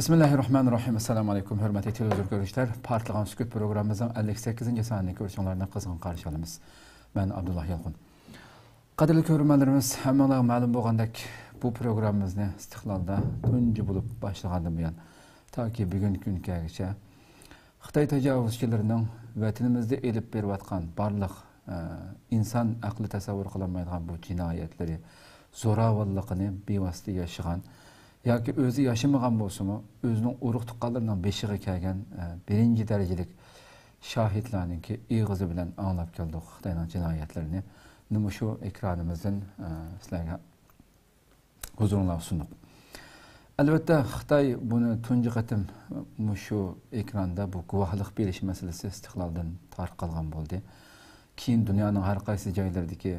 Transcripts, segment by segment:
Bismillahirrahmanirrahim. Assalamu alaikum. Hürmetli televizyon görüşler. Partlagan Sükut programımızın 58. saniyini görüşünlerine kızgın karşı alımız. Ben Abdullah Yalqın. Qadirli görürmenlerimiz, hemen ma'lum bolğandak bu programımızı istiqlalda tuncu bulup başlağandan buyan ta ki bugünkü güngacha Xitoy tajovuzchilarining vatanimizda elib berib atgan barliq inson aqli tasavvur qilolmaydigan bu jinoyatları, zo'ravonligini bevosita yashagan yoki o'zi yashamagan bo'lsa-mu, o'zining urug' tuqqanlarining beshiga kelgan birinchi darajalik shohidlarninki ig'izi bilan anglab keldik Xitoyning jinoyatlarini. Nima shu ekranimizdan sizlarga huzuringizga sundik. Albatta Xitoy buni tunji qatim shu ekranda bu guvohlik berish masalasi istiqloldan tarqalgan bo'ldi. Keyin dunyoning har qaysi joylaridagi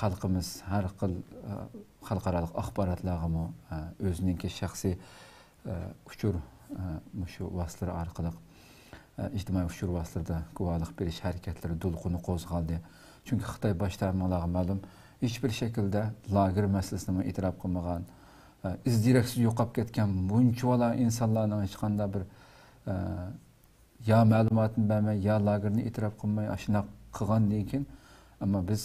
xalqimiz har xil xalqaro axborotlarga o'zining shaxsiy uchur shu vositalar orqali ijtimoiy uchur vositalarida guvohlik berish harakatlari to'lqini qo'zg'aldi. Chunki Xitoy boshlarga ma'lum hech bir shaklda lager masalasini e'tirof qilmagan, izdiraksiz yo'qolib ketgan bunchavala insonlarning hech qanday bir ya ma'lumotni bermay, ya lagerni e'tirof qilmay ashuna qilgandan keyin ama biz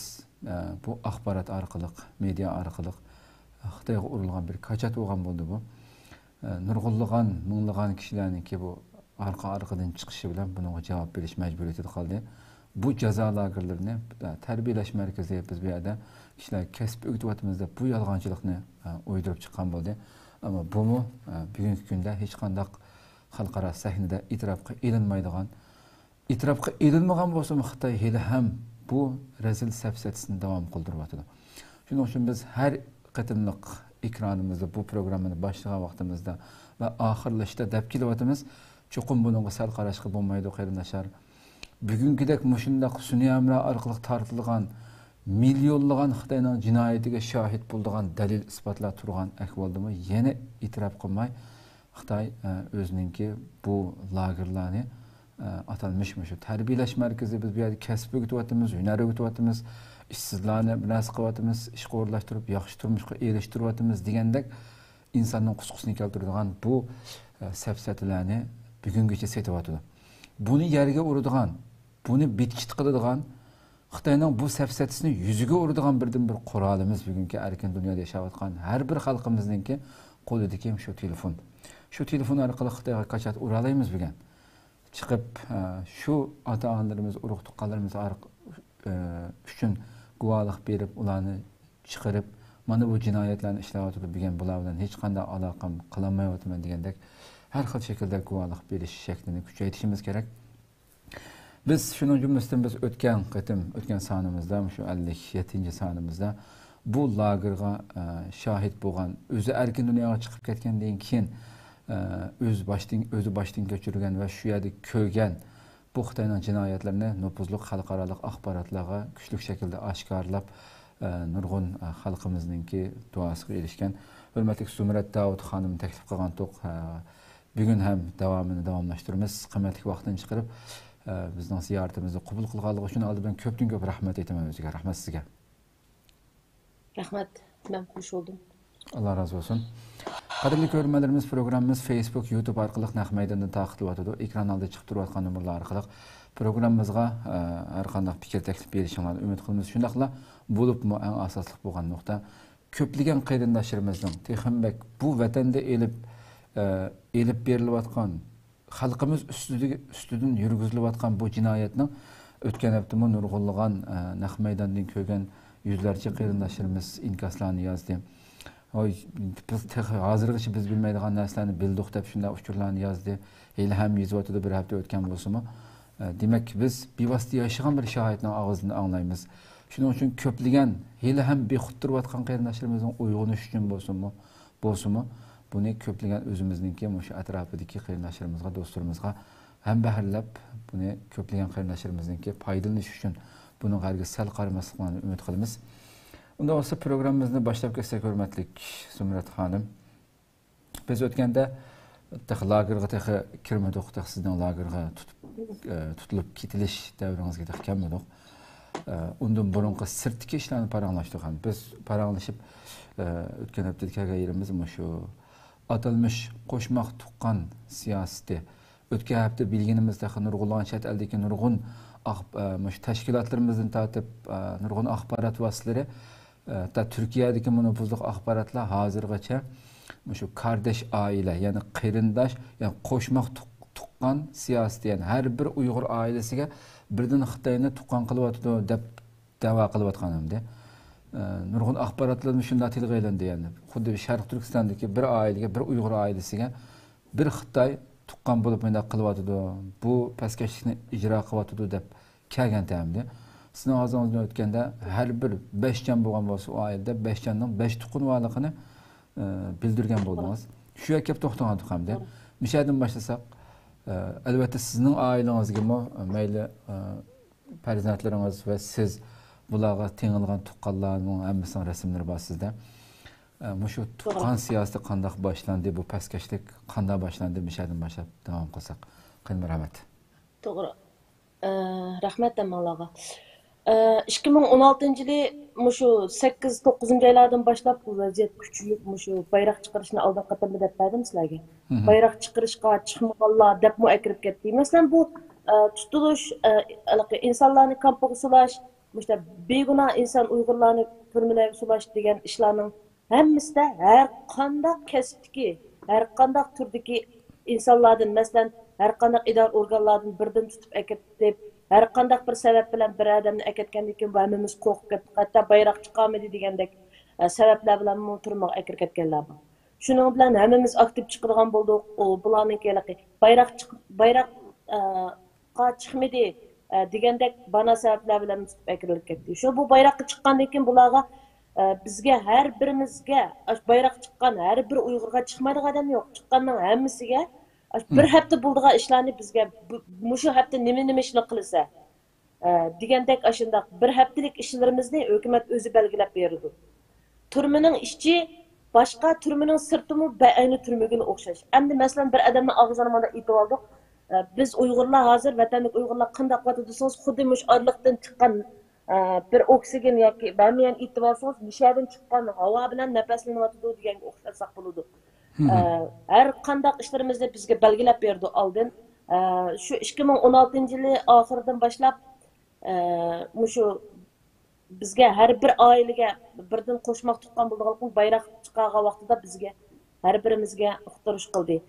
bu axborot orqali, media orqali Xitoyga urilgan bir kaçat bo'lgan bo'ldi bu. Nurg'unlagan, minglagan kishilarniki bu arqadan chiqishi bilan bunga javob berish majburiyatida qoldi. Bu jazo lagerlarini tarbiyalash markazi biz bu yerda kishilar kasb o'rgatyapmiz deb bu yolg'onchilikni o'ydirib chiqqan bo'ldi. Ammo bu bugungi kunda hech qanday xalqaro sahnada e'tirofga ilinmaydigan, e'tirofga ilinmagan bo'lsa Xitoy hali ham bu rezil safsatisini davom qildiryapti. Shuning uchun biz har qatimliq ekranimizda bu programmani boshlagan vaqtimizda va oxirlashda deb kelyapmiz. Cho'qim bunga sal qarashga bo'lmaydi qarindoshlar. Bugünkidek mushundaq sun'iy amra orqali tortilgan millionlagan Xitoyning jinoyatiga shohid bo'lgan dalil isbotlar turgan ahvoldami yana e'tirof qilmay Xitoy o'zininki bu lagerlarni atalmış şu tarbiyalash markazi biz bu yerda kasb o'rgatyapmiz, hunar o'rgatyapmiz, ishsizlarni bilas qilyapmiz, ish qo'llashtirib, yaxshi turmushga erishtiryapmiz degandek insonning qusqusini keltiradigan bu safsatalarni bugungacha setyapti. Buni yerga uradigan, buni bitkit qiladigan Xitoyning bu safsatisini yuziga uradigan birdan bir qurolimiz bugungi erkin dunyoda yashayotgan har bir xalqimizningki qo'lidagi shu telefon. Shu telefon orqali Xitoyga qachon ura olamiz bugun? Çıkıp şu ata-analarımız, urug' tuqqanlarimiz üçün guvohlik berib, ularni chiqarib, mana bu jinoyatlarni ishlayotib degan bular bilan hech qanday aloqam qilolmayapman degandek har xil shaklda guvohlik berish shaklini kuchaytirishimiz kerak. Biz shuning jumlasidan biz o'tgan sonimizda, shu 57 sonimizda bu lagerga shohid bo'lgan, o'zi erkin dunyoga chiqib ketgandan keyin o'zi boshdan kechirgan va shu yerda ko'rgan bu Xitoyning jinoyatlarini nufuzli xalqaro axborotlarga kuchli shaklda oshkorlab nurg'un xalqimizningki duosiga erishgan hurmatli Sumrat Davud xonim taklif qilgan to'q bugun ham davomlashtiramiz. Qimmatli vaqtini chiqarib bizning ziyoratimizni qabul qilganligi uchun oldindan ko'pdan ko'p rahmat aytaman o'ziga. Rahmat sizga. Rahmat. Ben xush oldum. Allah razı olsun. Qadrli ko'ruvchilarimiz, programmamiz Facebook, YouTube orqali naq maydonda taqdirlayotdi. Ekran oldida chiqib turayotgan nomerlar orqali programmamizga har qanday fikr taklif berishingizni umid qilamiz. Shundaqla bo'libmi eng asosli bo'lgan nuqta ko'plagan qarindoshlarimizning texmbek bu vatanda elib berilayotgan xalqimiz ustidan yurgizilayotgan bu jinoyatning o'tgan hafta nurg'unlagan naq maydondan ko'rgan yuzlarcha qarindoshlarimiz inkoslarni yozdi. Hozirgacha biz bilmaydigan narsalarni bildik deb shunday uchurlarni yozdi. Hali ham yozayotdi bir hafta o'tgan bo'lsa-mu. Demak biz bevosita yashagan bir shohidning og'zidan anglaymiz. Shuning uchun ko'plagan hali ham bexud turayotgan qarindoshlarimizning uyg'onish uchun bo'lsa-mu, buni ko'plagan o'zimizningki shu atrofidagi qarindoshlarimizga, do'stlarimizga ham bahrlab, buni ko'plagan qarindoshlarimizning foydalanish uchun buni g'arga sal qaramaslikni umid qilamiz. Unda olsa programmamizni boshlab ketsak, hurmatli Sumrat xonim. Biz o'tganda lagerga kirmadik, sizning lagerga tutilib ketilish davringizga kelmadik. Undan burungi sirtki ishlarni paranglashdik ham. Biz paranglashib o'tgan haftada kelgan yerimiz shu atalmış qo'shmaq tuqqan siyosati o'tgan hafta bilginimizda nurg'ulg'an chet eldagi nurg'un tashkilotlarimizdan tortib nurg'un axborot vositalari Türkiye'deki monopollik axborotlar hozirgacha shu kardeş aile yani qarindosh yani qo'shmaq tuqqan siyosati yani har bir Uyg'ur oilasiga birdan Xitoyni tuqqan qilyotdi deb da'vo qilayotganimda nurg'un axborotlar shunday tilga aylandi yani xuddi Sharq Turkistondagi bir oilaga bir Uyg'ur oilasiga bir Xitoy tuqqan bo'lib bunday qilyotdi bu pastkashlikni ijro qilyotdi deb kelgan tamda sizning og'zingizdan o'tganda har bir 5 jon bo'lgan bo'lsa o oilada 5 jonning 5 tuqqan borligini bildirgan bo'ldingiz. Shu yerga kelib to'xtagandik hamda. Mishadan boshlasak, albatta sizning oilangizga mayli farzandlaringiz va siz bularga tengilgan tuqqanlarning hammasining rasmlari bor sizda. Shu tuqqan siyosati qanday boshlandi, bu pastkashlik qanday boshlandi mishadan boshlab davom qilsak. Qanday rahmat. To'g'ri. Rahmat Amallaga. 2016 yılı şu 8-9 aylardan başlap bu vaziyet küçülüp şu bayrak çıkarışını aldın qatamda dep berdim sizlarga. Bayrak çıkarışqa çıkmaganlar dep mu ekirip ketdi. Mesela bu tutuluş insanlarni kampga sulash, işte beguna insan Uyg'urlarni turmalarga sulash degan ishlarning hammasida har qanday kasbdagi, har qanday turdagi insonlardan, masalan, har qanday idora organlardan birdan tutib ekirib her qandaq bir sebep bilen bir adamni aketkendan keyin bu hammamiz qo'rqib ketdik. Hatta bayroq chiqamidi degandek sabablar bilan turmoq akirib ketganlar bor. Shuning bilan hammamiz aktiv chiqadigan bo'ldik. Bularning kelaqi bayroqqa chiqmadi degandek bana sabablar bilan tutib akirilib ketdi. Shu bu bayroqqa chiqqandan keyin bularga bizga har birimizga bayroq chiqqan har bir Uyg'urga chiqmaydigan odam yo'q. Chiqqanning hammasiga bir hafta bulduğu işlerini bizge şu hafta nime işler kılsa degandek aşındaq bir haftalık işlerimizni hükümet özü belgilep berdi. Türmünün işçi başka türmünün sırtımı aynı türmügün okşaş. Endi mesela bir adamın ağzına itip aldık. Biz Uygurlar hazır vatanlık Uygurlar qandaq vatıdısınız xuddi muş arlıqdan çıkan bir oksigen yoki bermeyen itip alsanız dışarıdan çıkan hava bilen nefeslenevatıdı degan okşasak buludu. Her qandaq işlerimizni bizge belgilep berdi aldın. Şu 2016 yılı ahırdan başlap şu bizge her bir ailege birden qo'shmaq tuqqan bo'lganligini bayroq chiqargan vaqtida bizge her birimizge uqtirish qildi.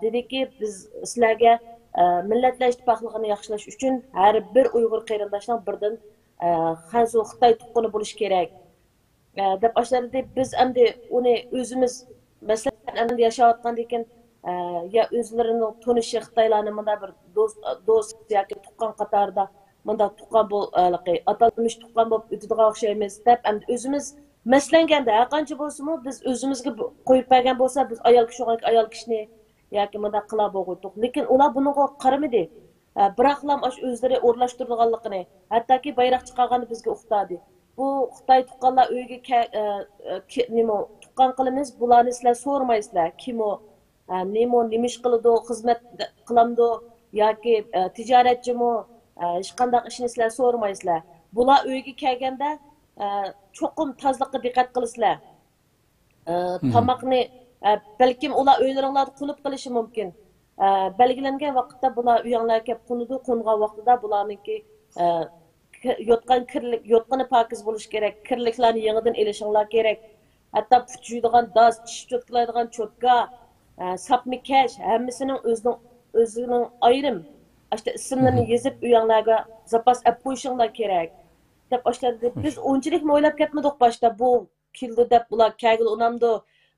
Dedi ki biz sizlarga millatlar ittifoqligini yaxshilash uchun her bir Uyg'ur qarindoshning birdan Xanzu Xitoy tuqqani bo'lish kerak. Deb başladı biz endi uni o'zimiz mesela endi yaşayotgan ekan ya o'zlarining tonishi Xitoylarni bunda bir do'st yoki tuqqan qatorida bunda tuqqan bo'liqi atalmish tuqqan bo'lib o'tadigan o'xshaymiz deb endi o'zimiz maslanganda har qancha bo'lsa-mu biz o'zimizga qo'yib bergan bo'lsa biz ayol kishini yoki bunda qila bo'ldik. Lekin ular bunga qaramadi. Biroqlam o'zlari o'rlashtirganligini, hattoki bayroq chiqarganni bizga uqtadi. Bu Xitoy tuqqanlar uyga nima tuqqan qilamiz, bularni sizlar so'rmaysizlar. Kim o, nima ish qiladi, xizmat qilamdi yoki tijoratchimi, hech qanday ishni sizlar so'rmaysizlar. Bular uyga kelganda cho'qim tozlikqa diqqat qilasizlar. Tomoqni balkim ular uylaringlarda qunib qilishi mumkin. Belgilangan vaqtda bular uyinglarga kelib qunidi, qo'ngan vaqtida bularningki yotqani pokiz bo'lish kerak, kirliklarni yangidan elishinglar kerak. Hatta puchuydigan doz, tish cho'tkalaydigan cho'tka, sapni kash, hammasining o'zining ayrim işte ismlarini yozib uyinglarga zapas olib qo'yishinglar kerak. Deb boshladi. Biz o'nchilikmi o'ylab ketmadik boshda bu kildi deb bular kagil unamdi.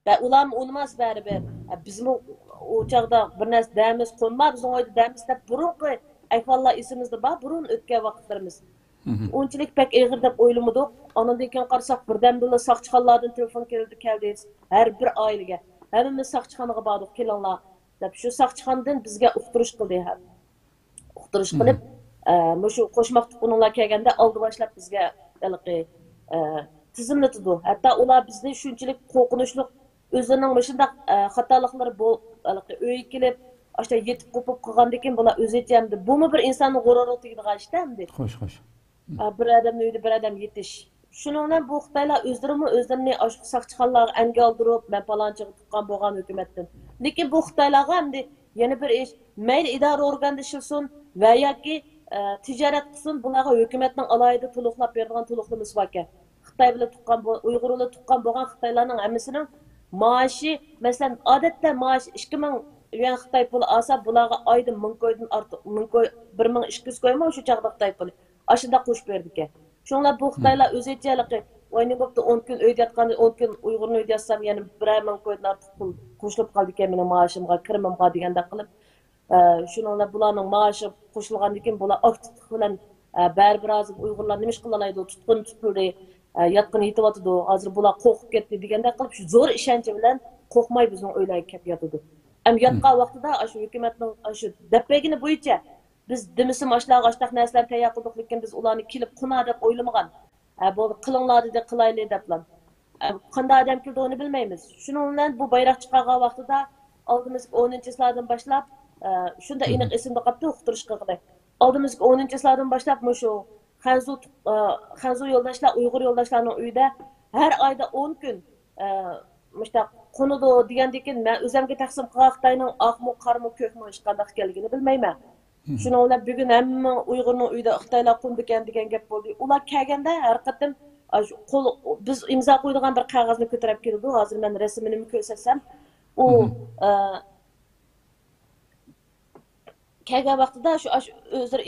Va ularni unmas baribir. Bizmi o chaqda bir narsa damiz qo'nmadi, bizning oyda damiz deb burunqi ahvollar esimizda bor, burun o'tgan vaqtlarimiz. O'nchilik pek ig'ir deb o'ylamadik. Ondan keyin qarasak birdamdilla saqchixonlardan telefon keldi. Har bir oilaga. Hammamiz saqchixonaga bordik, kelinglar deb shu saqchixonadan bizga uqtirish qildi. Uqtirish qilib, shu qo'shmaq tuqqanlar kelganda oldi boshlab bizga tizimlatdi. Hatto ular bizni shunchalik qo'rqinchli o'zlarining shunday xatoliklar uyga kelib, işte yetib qo'pib qolgandan keyin bular o'zi jamdi. Bumi bir insonning g'ururiga tegadigan ishda endi. Xo'sh. Bir adam uyda bir adam yetish Şununla bu Xitaylar özlerini aşk saqçıqanlarga əngə aldırıb, mən palançığı tutqan bolğan hökumətdən. Lekin bu Xitaylarga əmdi yana bir iş, mayli idara orqanda işilsin və yoki ticaret qilsin, bularga hökumətning alayida to'liqlab beradigan to'liqlamasi bor ekan. Xitoy bilan tuqqan, Uyg'ur bilan tuqqan bo'lgan Xitoylarning hammasining maaşı, masalan, odatda maaş 2000 yuan Xitoy puli olsa, bularga oyda 1000 ko'ydan ortiq, 1200 ko'ymi shu chaqda Xitoy puli. Ashunda qo'shib berdi ekan. Şunlar bu Xitaylar o'zichaligi, oyni bo'pti 10 kun uyda yotganda 10 kun Uyg'urni uyda yotsam, yana 1000 ko'ydan ortiq pul qo'shilib qoldi ekan mening maoshimga, kirimimga deganda qilib. Şunlar bularning maaşı qo'shilgandan keyin bular aktivlik bilan baribir hozir Uyg'urlar nima ish qilalaydi, tutqun tutildi, yotqin yetyapti, hozir bular qo'rqib ketdi deganda qilib shu zo'r ishonchi bilan qo'rqmay bizning uylarga kelib yotadi. Ham yotgan vaqtida shu hukumatning shu dappagini bo'yicha biz dimisim ashlarga ashtaq narsalar tayyor qildik, lekin biz ularni kelib quna deb o'ylamagan. Bu qilinglar dedi, qilayli deblar. Qanday odam keldi onu bilmaymiz. Shuning bilan bu bayroq chiqargan vaqtida oldimizga 10-yillardan boshlab shunda aniq esimda qolibdi uqtirish qildi. Oldimizga 10-yillardan boshlab shu Xanzu yo'ldoshlar, Uyg'ur yo'ldoshlarining uyida har oyda 10 kun mushtaq qo'nidi degandan keyin men o'zimga taqsim qilgan Xitoyning oqmi, qormi, ko'kmi hech qanday ekanligini bilmayman. Shuni ular bugun hamma Uyg'urning uyida Xitoylar qo'ndi ekan degan gap bo'ldi. Ular kelganda har qatim biz imzo qo'ydigan bir qog'ozni ko'tarib keldi. Hozir men rasmini ko'rsatsam, u kelgan vaqtida shu o'zlari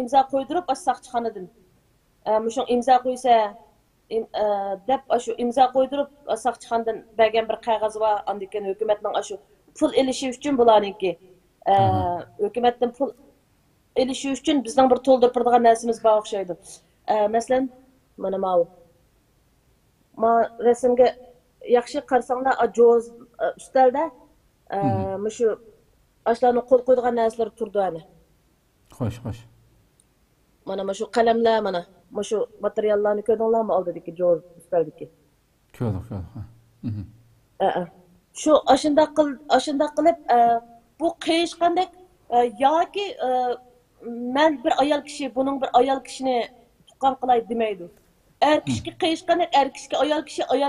imzo qo'ydirib soqchixonadan shu imzo qo'ysa deb shu imzo qo'ydirib soqchixonadan bergan bir qog'oz bor. Undan keyin hukumatning shu pul elishi uchun bularniki hukumatdan pul elishi uchun bizning bir to'ldirib turadigan narsamiz bor o'xshaydi. Masalan, mana bu rasmga yaxshi qarasanglar, joz ustalda shu ashlarni qo'l qo'ydigan narsalar turdi ana. Xo'sh. Mana shu qalamlar, mana shu materiallarni ko'rdinglarmi oldidagi joz ustaldagi? Ko'rdik. Shu ashunda qilib bu qiyishqandek yoki men bir ayol kishi buning bir ayol kishini tuqqan qilay demaydi. Er kishga qiyishqandek er kishga ayol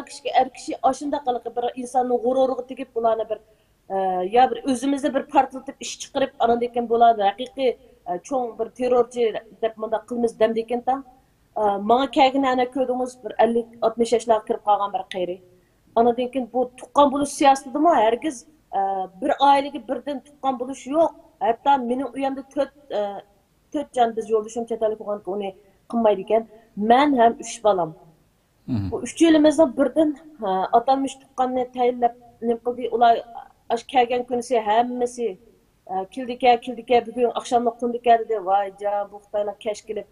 kishiga er kishi ashunda qilib bir insonning g'ururiga tegib bularni bir ya bir o'zimizni bir portlatib ish chiqarib anadan keyin bo'ladi. Haqiqiy cho'ng bir terrorchi deb bunda qilmiz demdekan ta. Menga kelgan ana ko'rdingiz bir 50-60 yoshlarga kirib qolgan bir qiyri. Anadan keyin bu tuqqan bo'lish siyosatidami hargiz bir oilaga birdan tuqqan bo'lish yo'q. Hatto mening uyimda 4 jon biz yo'ldoshim chetalik bo'lgan uni qilmaydi ekan. Men ham 3 bolam. Bu 3 yilimizning birdan atalmış tuqqanni tayinlab nima qildi? Ular aş kelgan kunisi hammasi kildika bugun oqshomda qundika dedi. Voy jon bu Xitoylar kesh kelib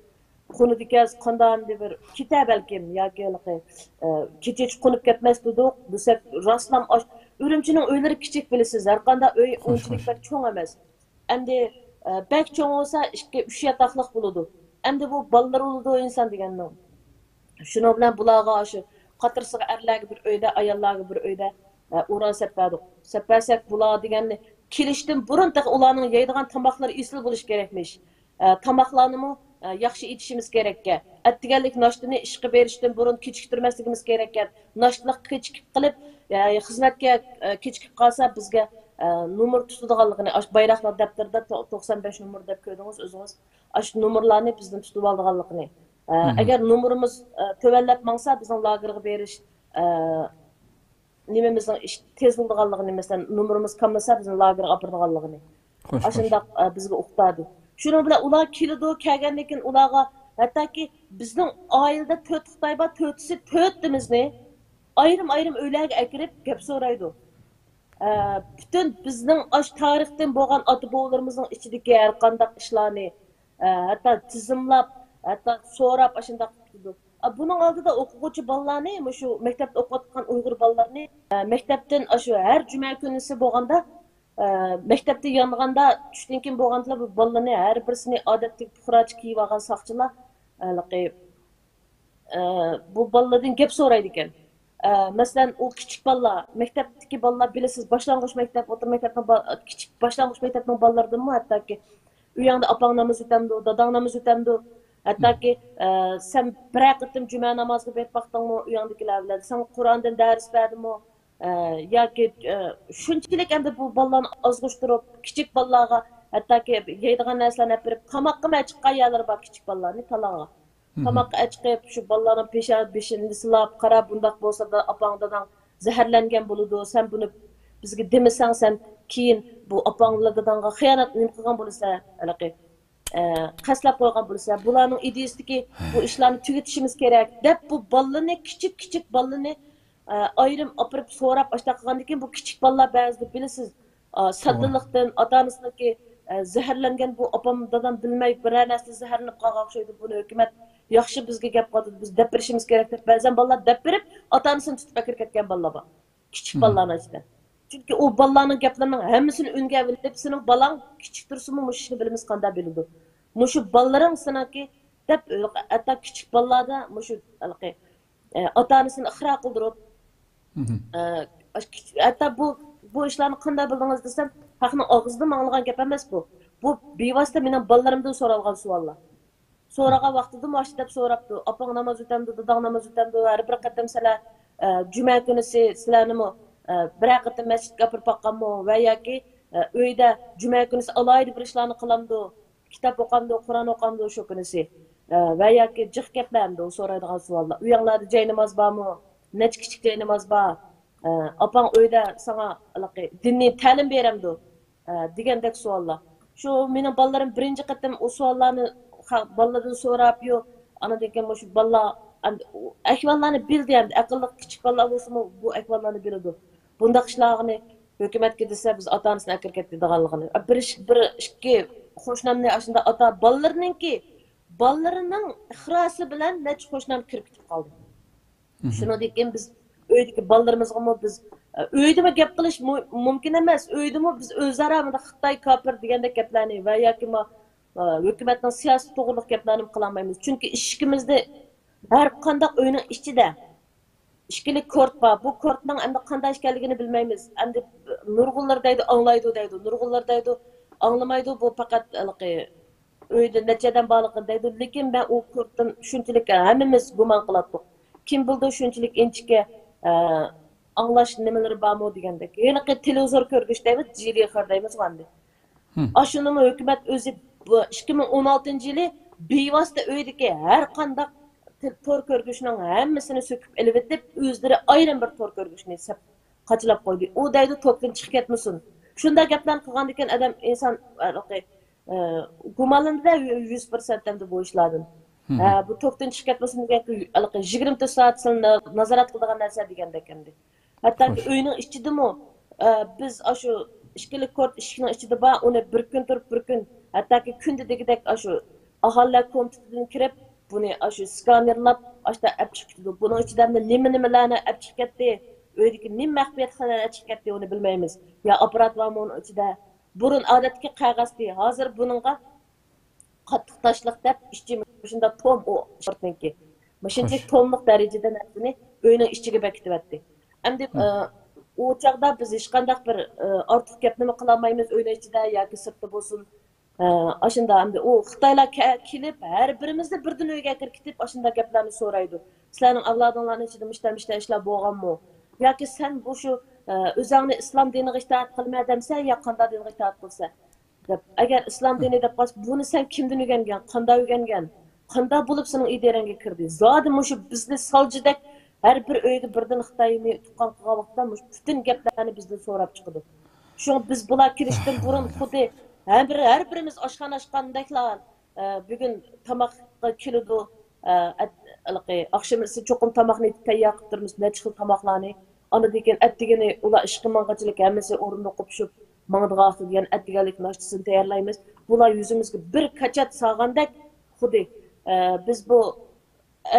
qundika qandan deb bir keta balkim yoki kechich qunib ketmas dedik. Bu sep rastlam Urumchining uylari kichik bilasiz. Har qanday uy o'nchilik cho'ng emas. Endi bak cho'ng bo'lsa 2-3 yotoqliq bo'ladi. Endi bu bolalar bo'ladi inson deganni. Shuning bilan bularga shu qatirsiga erlarga bir uyda, ayollarga bir uyda uran sepadi. Sepasak bular deganni kelishdan burun ularning yeydigan tomoqlari esil bo'lish kerakmish. Tomoqlarni yaxshi etishimiz kerak ekan. Atdiganlik nashtini ishga berishdan burun kechiktirmasligimiz kerak ekan. Nashtlik kechikib qilib, xizmatga kechikib qolsa bizga nomer tutadiganligini, bayroqlar daftarda 95 nomer deb ko'rdingiz o'zingiz. Shu nomerlarni bizdan tutib olganligini. Agar nomerimiz tövallab mangsa bizning lagerga berish nimamizning ish tez bo'lganligini, masalan, nomerimiz kamlasa bizning lagerga olib borganligini. Ashunda bizga uqtadi. Shuning bilan ular kelgandan keyin ularga hattoki bizning oilada 4 Xitoy bor, 4'si 4'imizni ayrim uylarga akirib gap so'raydi. Bütün bizning tarixdan bo'lgan ota-bobolarimizning ichidagi har qanday ishlarni hatto tizimlab, hatto so'rab ashunda qildi. Buning oldida o'quvchi bolalarni, shu maktabda o'qiyotgan Uyg'ur bolalarni maktabdan shu har juma kunisi bo'lganda maktabda yong'anda tushdan keyin bo'lganda bu bolalarni har birisini odatdagi puxroch kiyib olgan soqchilar bu bolalardan gap so'raydi ekan. Masalan, o kichik bolalar, maktabdagi bolalar bilasiz, boshlang'ich maktab, o'rta maktabning kichik boshlang'ich maktabning bolalaridanmi hattoki uyingda opanglarimiz o'tamdi, dadanglarimiz o'tamdi. Hattoki sen bir qitim juma namoziga berib vaqtingmi uyingdagilar bilan sen Qur'ondan dars berdingmi yoki shunchalik endi bu bolalarni ozg'ishtirib kichik bolalarga hattoki yeydigan narsalarni olib berib qamoqqa chiqqan yerlar bor kichik bolalarni talonga qamoqqa chiqib shu bolalarni beshini silab qarab bundoq bo'lsa da opang dadang zaharlangan bo'ladi sen buni bizga demasang sen keyin bu opanglar dadangga xiyonat nima qilgan bo'lsa qaslab qo'ygan bo'lsa bularning ideyasidagi bu ishlarni tugatishimiz kerak deb bu bolalarni kichik bolalarni ayrim opirib so'rab ashta qilgandan keyin bu kichik bolalar ba'zida bilasiz saddillikdan ota onasiniki zaharlangan bu opam dadam bilmay biror narsa zaharlanib qolgan o'xshaydi buni hukumat yaxshi bizga gap qildi biz deb berishimiz kerak deb ba'zan bolalar deb berib ota onasini tutib akirib ketgan bolalar bor kichik bolalarni ichida chunki u bolalarning gaplarining hammasini unga bilib sening bolang kichik tursinmi mush ishni bilamiz qanday biladi mushu bolalaring sanaki deb hatto kichik bolalarda mushu ota onasini ixro qildirib hatto bu ishlarni qanday bildingiz desam haqni og'zidan anglagan gap emas bu bevosita mening bolalarimdan so'ralgan savollar so'ragan vaqtida mana shu deb so'rabdi opang namoz o'tamdi dadang namoz o'tamdi har bir qatam sizlar juma kunisi sizlarnimi bir qatam masjidga olib boqqanmi va yoki uyda juma kunisi alohida bir ishlarni qilamdi kitob o'qamdi qur'on o'qamdi shu kunisi va yoki jiq gaplarni so'raydigan savollar uyinglarda joy namoz bormi necha kichik joy namoz bor opang uyda sana diniy ta'lim beramdi degandek savollar shu mening bolalarim birinchi qatam u savollarni bolalardan so'rab yo'q anadan keyin shu bolalar ahvollarni bildi endi aqlli kichik bolalar bo'lsa bu ahvollarni biladi bundaq ishlarni hukumatga desa biz ota onasini akir ketdi deganligini bir ikki qo'shnamni shunda ota bolalarining ixrosi bilan necha qo'shnam kirib ketib qoldi shundan keyin biz uydagi bolalarimizga biz uydami gap qilish mumkin emas uydami biz o'zaro xitoy kofir degandek gaplarni va yoki hukumatning siyosiy to'g'riliq gaplarni qilolmaymiz chunki ishkimizda har qanday uyning ichida ishkili kort bor bu kortning endi qanday ekanligini bilmaymiz endi nurg'unlar deydi anglaydi deydi nurg'unlar deydi anglamaydi bu faqat uyda nechadan borligini deydi lekin men u kortdan shunchalik hammamiz gumon qilardik kim bildi shunchalik inchika anglash nimalari bormi degandek yana televizor ko'rgich deymiz jilixir deymiz endi ashuni hukumat o'zi 2016 yili bevosita uydagi har qanday to'r ko'rgishning hammasini so'kib ilib etib o'zlari ayrim bir to'r ko'rgishni qachlab qo'ydi u deydi to'pdan chiqib ketmasin shunday gaplarni qilgandan keyin odam inson gumonlanadi 100% endi bu ishlardan bu to'pdan chiqib ketmasin degan 24 soat nazorat qiladigan narsa degandek endi hattoki uyning ichidami biz shu ishkilik kort eshikning ichida bor uni bir kun turib bir kun hattoki kunda degidek shu aholilar komitetidan kirib buni shu skanerlab ashta olib chiqib ketdi buning ichidan nimalarni olib chiqib ketdi uydagi nima maxfiyatxonalar olib chiqib ketdi uni bilmaymiz yo apparat bormi uni ichida burun odatga qog'ozdi hozir buningga qattiq tashliq deb ishchi shunda tom u shortniki shunchalik tomliq darajada narsani uyning ichiga bekityapti endi u chog'da biz hech qanday bir ortiq gap nima qilolmaymiz uyning ichida yoki sirtda bo'lsin ashunda endi u xitoylar kelib har birimizni birdan uyga kirib ketib ashunda gaplarni so'raydi sizlarning avlodinglarni ichida mishta ishlar bo'lganmi yoki sen bu shu o'zingni islom diniga itoat qilma demsa yo qanday dinga itoat qilsa deb agar islom dini deb qolsa buni sen kimdan o'rgangan qanday bo'lib sening idarangga kirdi zodi shu bizni soljidek har bir uyda birdan xitoyni tuqqan qilgan vaqtda butun gaplarni bizdan so'rab chiqadi shu biz bular kirishdan burun xuddi har birimiz oshxona ochgandaklar bugun tomoqqa keladi oqshomisi cho'qim tomoqni tayyor qilib turmiz necha xil tomoqlarni andan keyin attigini ular ishqa mang'achilik hammasi o'rinda qo'pishib mang'diga degan attiganlik nashtasini tayyorlaymiz bular yuzimizga bir kachat solgandek xuddi biz bu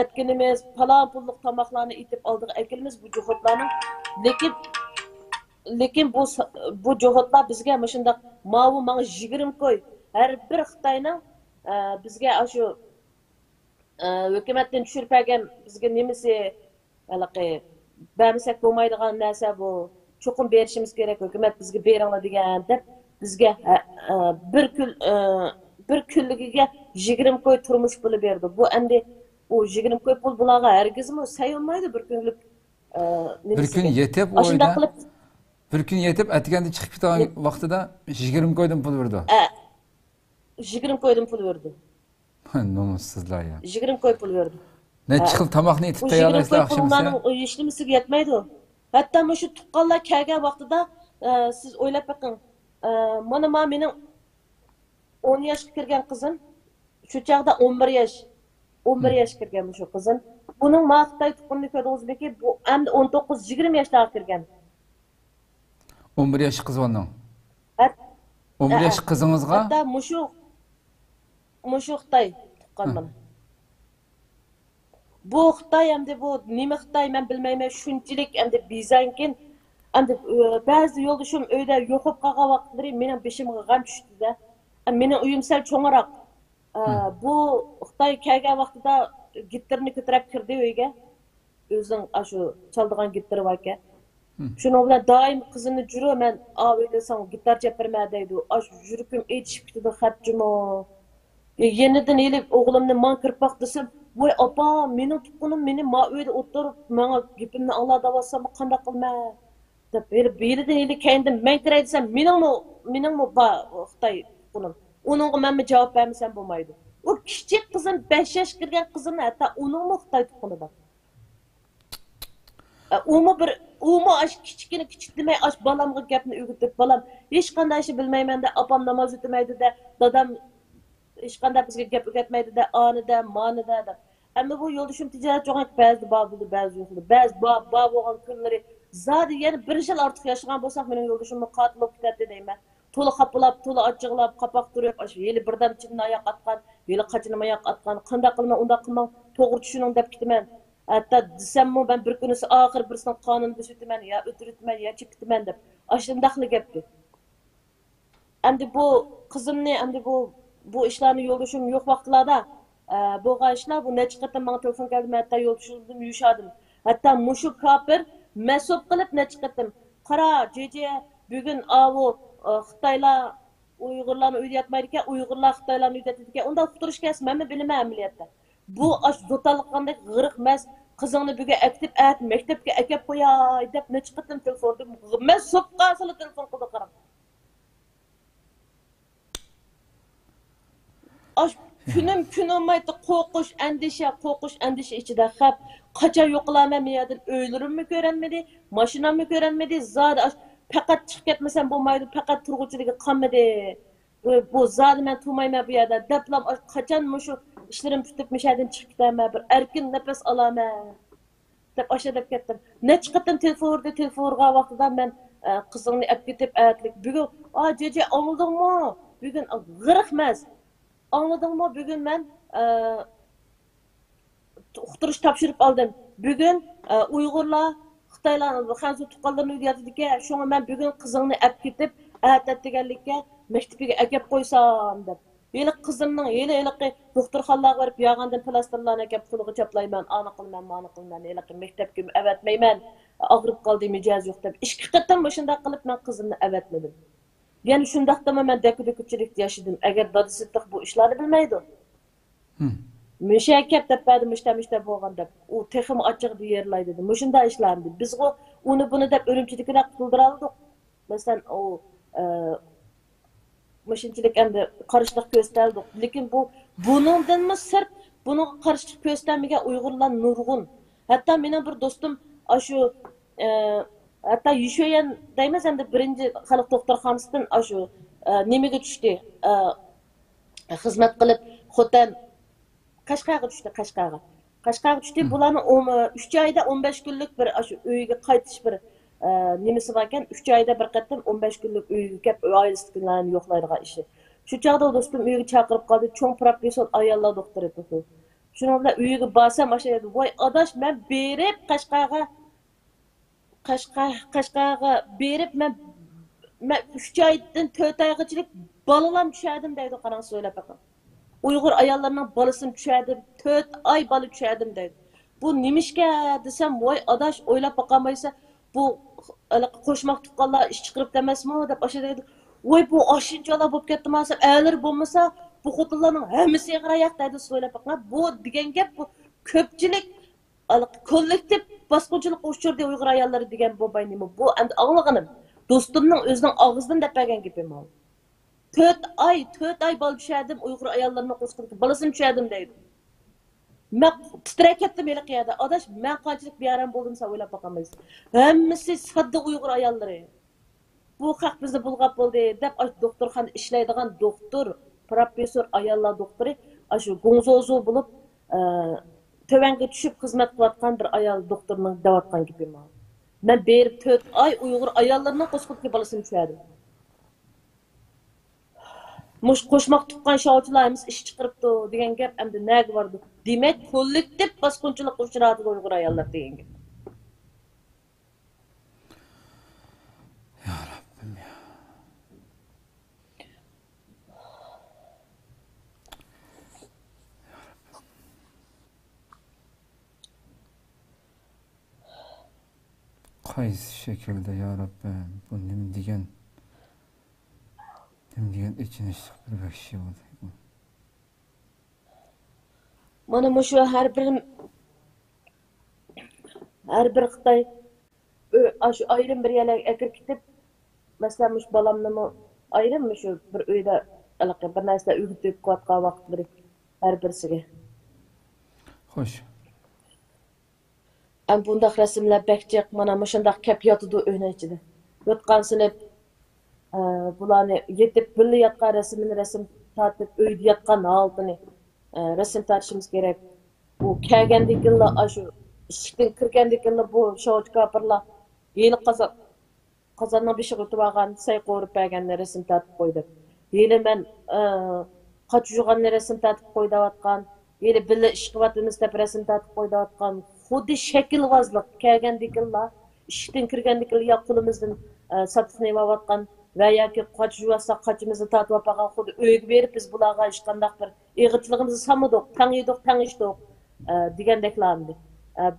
etkinimiz falon pullik tomoqlarni itib oldiq ekilmiz bu juhudlarning lekin bu juhudlar bizga shundoq mavu mana 20 qo'y har bir xitoyning bizga shu hukumatdan tushirib bergan bizga nimasi bermasak bo'lmaydigan narsa bu cho'qim berishimiz kerak hukumat bizga beringlar degan deb bizga bir kun bir kunligiga 20 koy turmuş puli berdi. Bu endi o 20 koy pul bularga hergizmi sayılmaydı bir kunlik Bir gün yetip Aşında oyda qilib bir gün yetip etkende çıkıp gitgan vaqtida 20 koydum pul verdi. 20 koydan pul verdi. Nomussuzlar ya. 20 koy pul verdi. Ne çıkıl tamakını Bu yetip 20 koy tayyorlaysızlar akşamısı. pullarning işlemisiga yetmaydi. Hatta şu tuqqanlar kelgan vaqtida siz o'ylab bakın. Mana mening 10 yoshga kirgan qizim, shu chaqda 11 yosh. 11 yoshga kirgan shu qizim. Buning maqtay tuqqanini ko'rdingizmi? Bu endi 19-20 yoshlarga kirgan. 11 yaş kız onun. 11 11 yaş kızınızga? Hatta mushu Xitoy tuqqan mana. Bu Xitoy endi bu nima Xitoy men bilmayman, shunchalik endi bizankin. Endi ba'zi yo'ldoshim uyda yo'qib qolgan vaqtlari mening beshimga g'am tushdi-da. Mening uyim sal cho'ngroq. Bu Xitoy kelgan vaqtida gitarni ko'tarib kirdi uyga. O'zing shu chaldigan gitari bor ekan. Şunu bilan doim qizini juru men o'ylasam gitar chapirma deydi. Yurkim etishib ketdi xatjimo. Yenidan elib o'g'limni man kirpoq desam, "Voy opa, mening tuqqanim meni ma uyda o'tirib, menga gapimni anglab davasam qanday qilma?" deb belidan elib kendim men kiray desam, meningmi ba Xitoy tuqqanim. Uningga menmi javob bermasam bo'lmaydi. O kichik qizim 5 yosh kirgan qizimni hatto uningmi Xitoy tuqqani bor. Umu aş kichik demay aş balamga gapni o'rgatib balam hech qanday ish bilmayman da opam namoz o'qimaydi da dadam hech qanday bizga gap o'rgatmaydi da onida monida da endi bu yo'ldoshim tijorat jo'g'ak ba'zi bo'ldi ba'zi yo'qdi ba'zi bo'lgan kunlari zodi yana bir yil ortiq yashagan bo'lsak mening yo'ldoshimni qotil bo'lib ketadi deyman to'la xapilab to'la ochiqlab qapoq turib ash yili birdan chinni oyoq atgan yili qachini oyoq atgan qanday qilma unda qilma to'g'ri tushuning deb ketaman. Hatta desemmi ben bir günüsü ahir birisinin kanunu büsütümen ya ötürütmen ya çıktımen dep. Aşındaklı gepti. Endi bu kızımni endi bu işlerini yoldaşım yok vaxtlarda bu işler bu ne çıkarttım bana telefon geldi hatta yoldaşım yuşadım. Hatta muşu kapır mesup kılıp ne çıkarttım. Kara cece bugün avu Xitayla Uygurlarını ödeyatmayırken Uygurlar Xitaylarını ödeyatırken onda tuturuş kesmem mi bilmem ameliyatda. Bu aş zotalıqqandek g'iriq emas. Qizingni buga aktib maktabga akab qo'yay deb ne chiqdim telefonda. Men so'qqa asli telefon qildi qarab. Aş kunim olmaydi qo'rqish andisha ichida xap. Qachon yo'qlaman men yerdan o'ylarimni ko'ranmadi, mashinamni ko'ranmadi, zodi faqat chiqib ketmasam bo'lmaydi, faqat turg'uchiligi qolmadi. Bu zodi men turmayman bu yerda. Deplam qachon mushu İşlerim tutup müşaheden çıkıp gitmem bir erkin nefes alamam. Dep aşağı dep kettim. Ne çıktım telefonga vaxtida ben kızını ep ketip ayetlik. Bugün cece anladın mı? Bugün gırıkmaz. Anladın mı? Bugün ben uqtırış tapşırıp aldım. Bugün Uygurlar Xitaylarning Xanzu tuqqanlarni o'rgatdiki, shunga men bugun qizingni ep ketib ayet deganlikka maktabiga akab qo'ysam deb. Yeli qizimning yeli doktorxonalarga borib yog'andan plastrlarni akab qo'liga chaplayman, ani qilman, yeli maktabga avatmayman, og'rib qoldi, mijoz yo'q deb. Ikki qatam shunday qilib men qizimni avatmadim. Ya'ni shundaqdami men dakudakchilikda yashadim. Agar dadasidiq bu ishlarni bilmaydi. Müşakkep deb berdi, müşta bo'lgan deb. U texim ochiq yerlaydi dedi. Shunday ishlardi. Biz uni buni deb o'limchilikdan qutuldiraldik. Masalan, o Maşinchilik endi qarışlıq gösterdik. Lekin buningdanmi sirt buni qarışlıq göstermagan Uyg'urlar nurg'un. Hatto mening bir do'stim shu hatta Yushoyan deymiz endi birinchi xalq doktorxonasidan shu nimaga tushdi? Xizmat qilib Xotan Qashqarga tushdi, Qashqarga tushdi. Bularni 3 oyda 15 kunlik bir shu uyga qaytish bir nimasi bor ekan 3 oyda bir qatim 15 kunlik uyga kelib oilasidagilarni yo'qlaydigan ishi. Shu chaqda do'stim uyga chaqirib qoldi, cho'ng professor ayollar doktori edi. Shuni bilan uyga borsam o'sha edi. Voy adash men berib Qashqarga berib men 3 oydan 4 oygachilik balalam tushadim deydi qarang so'ylab baqing. Uyg'ur ayollarning balasini tushadim, 4 oy bola tushadim deydi. Bu nimishga desam, voy adash o'ylab baqamaysa bu qo'shmoq tuqqanlar ish chiqirib demasmi deb o'sha deydi. Voy bu oshinchalar bo'lib ketdimi? Əlir bo'lmasa bu xotinlarning hammasi ig'ir oyoq deydi so'ylab boqma. Bu degan gap bu ko'pchilik kollektiv bosqinchilik uchurdi Uyg'ur ayollari degan bu baynimi. Bu endi anglaganim. Do'stimning o'zining og'zidan deb bergan gapim bu. 4 ay bol düşerdim Uyg'ur ayollarına qo'shqilib balasini tushirdim deydi. Men titrab ketdim hali qiyada. Adash, men qanchalik bearam bo'ldim sen o'ylab boqamaysiz. Hammasi sodda Uyg'ur ayollari. Bu haq bizni bulg'ab bo'ldi deb doktorxona ishlaydigan doktor, professor ayollar doktori shu Gongzozo bo'lib tövanga tushib xizmat qilayotgan bir ayol doktorning davatgan gapim bor. Men berib 4 ay Uyg'ur ayollarına qo'shqilib balasini tushirdim. Muş qo'shmoq tuqqan shovchilarimiz ish chiqiribdi degan gap endi nega bordi? Demak, kollektiv bosqinchilik uchradi Uyg'ur ayollar degan gap. Ya Rabbim ya. Qaysi şekilde ya Rabbim bu nim degan içinişlik bir şey oldu. Mana şu her bir Xitoy şu ayrım bir yerlarga akirib ketib, masalan, mush balamni ayrım şu bir uyda bir narsa o'g'itib qo'yatgan vaqtlari har birisiga. Xo'sh. Am bundaq rasmlar bakchiq, mana shundaq kep yotidi uyning ichida. Yotqansini bularni yetib birga yotgan rasm tortib uyda yotgan holatini resim tartışımız gerek. Bu kelgendikilla şu işikten kirgendikilla bu şovchi kapırla yeni kazanma bir şey ötüvagan say qo'rib berganlar resim tartib qo'ydi. Yeni men qachugan resim tartib qo'ydivatgan, yeni birga ish qilyapmiz deb resim tartib qo'ydivatgan. Xuddi shakilvozlik kelgendikilla ishikten kirgendikilla ya qo'limizdan satishni yeyotgan ve yoki qoch juvasa qochimizni tatib olgan xuddi uyga berib biz bularga hech qanday bir eg'ichligimizni samadik, tang yedik, tang ichdik degandeklarni.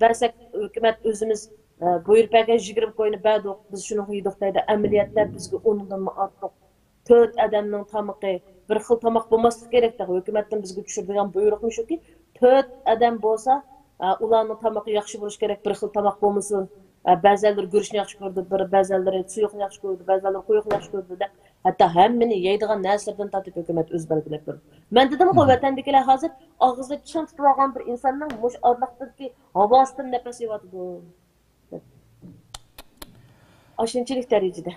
Bersak hukumat o'zimiz buyurib bergan 20 qo'yni berdik, biz shuni yedik deydi. Amaliyotlar bizga o'ndan ortiq 4 odamning tomoqi bir xil tomoq bo'lmasligi kerak deb hukumatdan bizga tushirgan buyruqmi shuki 4 odam bo'lsa ularning tomoqi yaxshi bo'lishi kerak, bir xil tomoq bo'lmasin. Bəziləri görüşünü yaxşı gördü, bəziləri suyuqni yaxşı gördü, bəziləri quyuqni yaxşı gördü də. Hətta həmmini yeydigan nəslərdən tatib hökumət öz belgilab verdi. Mən dedim ki, vətəndakilar hazır ağızda çın tutub alğan bir insanın muş adlaqdaki havasından nəfəs yevatıdı. Aşınçilik dərəcədə.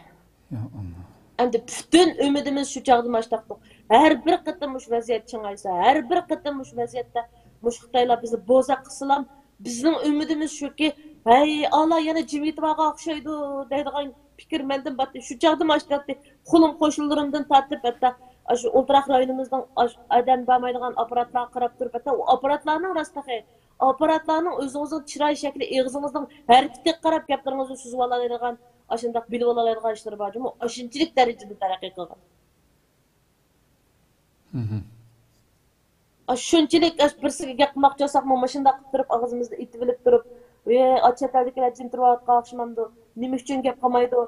Ya Allah. Əmdə bütün ümidimiz şu çağda başlaqdıq. Hər bir qıtım muş vəziyyət çıngaysa, hər bir qıtım muş vəziyyətdə muş Xitaylar bizi boza qısılam. Bizning ümidimiz shuki, hey Allah yana jimiyatga o'xshaydi deydigan fikr mendan batdi. Shu chaqda mashlatdi. Qo'lim qo'shnilarimdan tortib hatta shu o'ltiraq rayonimizning odam bo'lmaydigan apparatlarga qarab turib hatta u apparatlarning rostaqi, apparatlarning o'zingizning chiroy shakli, og'zingizning harakatiga qarab gaplaringizni suzib oladigan, ashundaq bilib oladigan ishlar bor. Bu shunchalik darajada taraqqiy qilgan. Shunchalik birisiga gap qilmoqchi bo'lsakmi, mashina qilib turib, og'zimizda itib turib, chetlardagilar jim turib qolishmamdi. Nima uchun gap qilmaydi?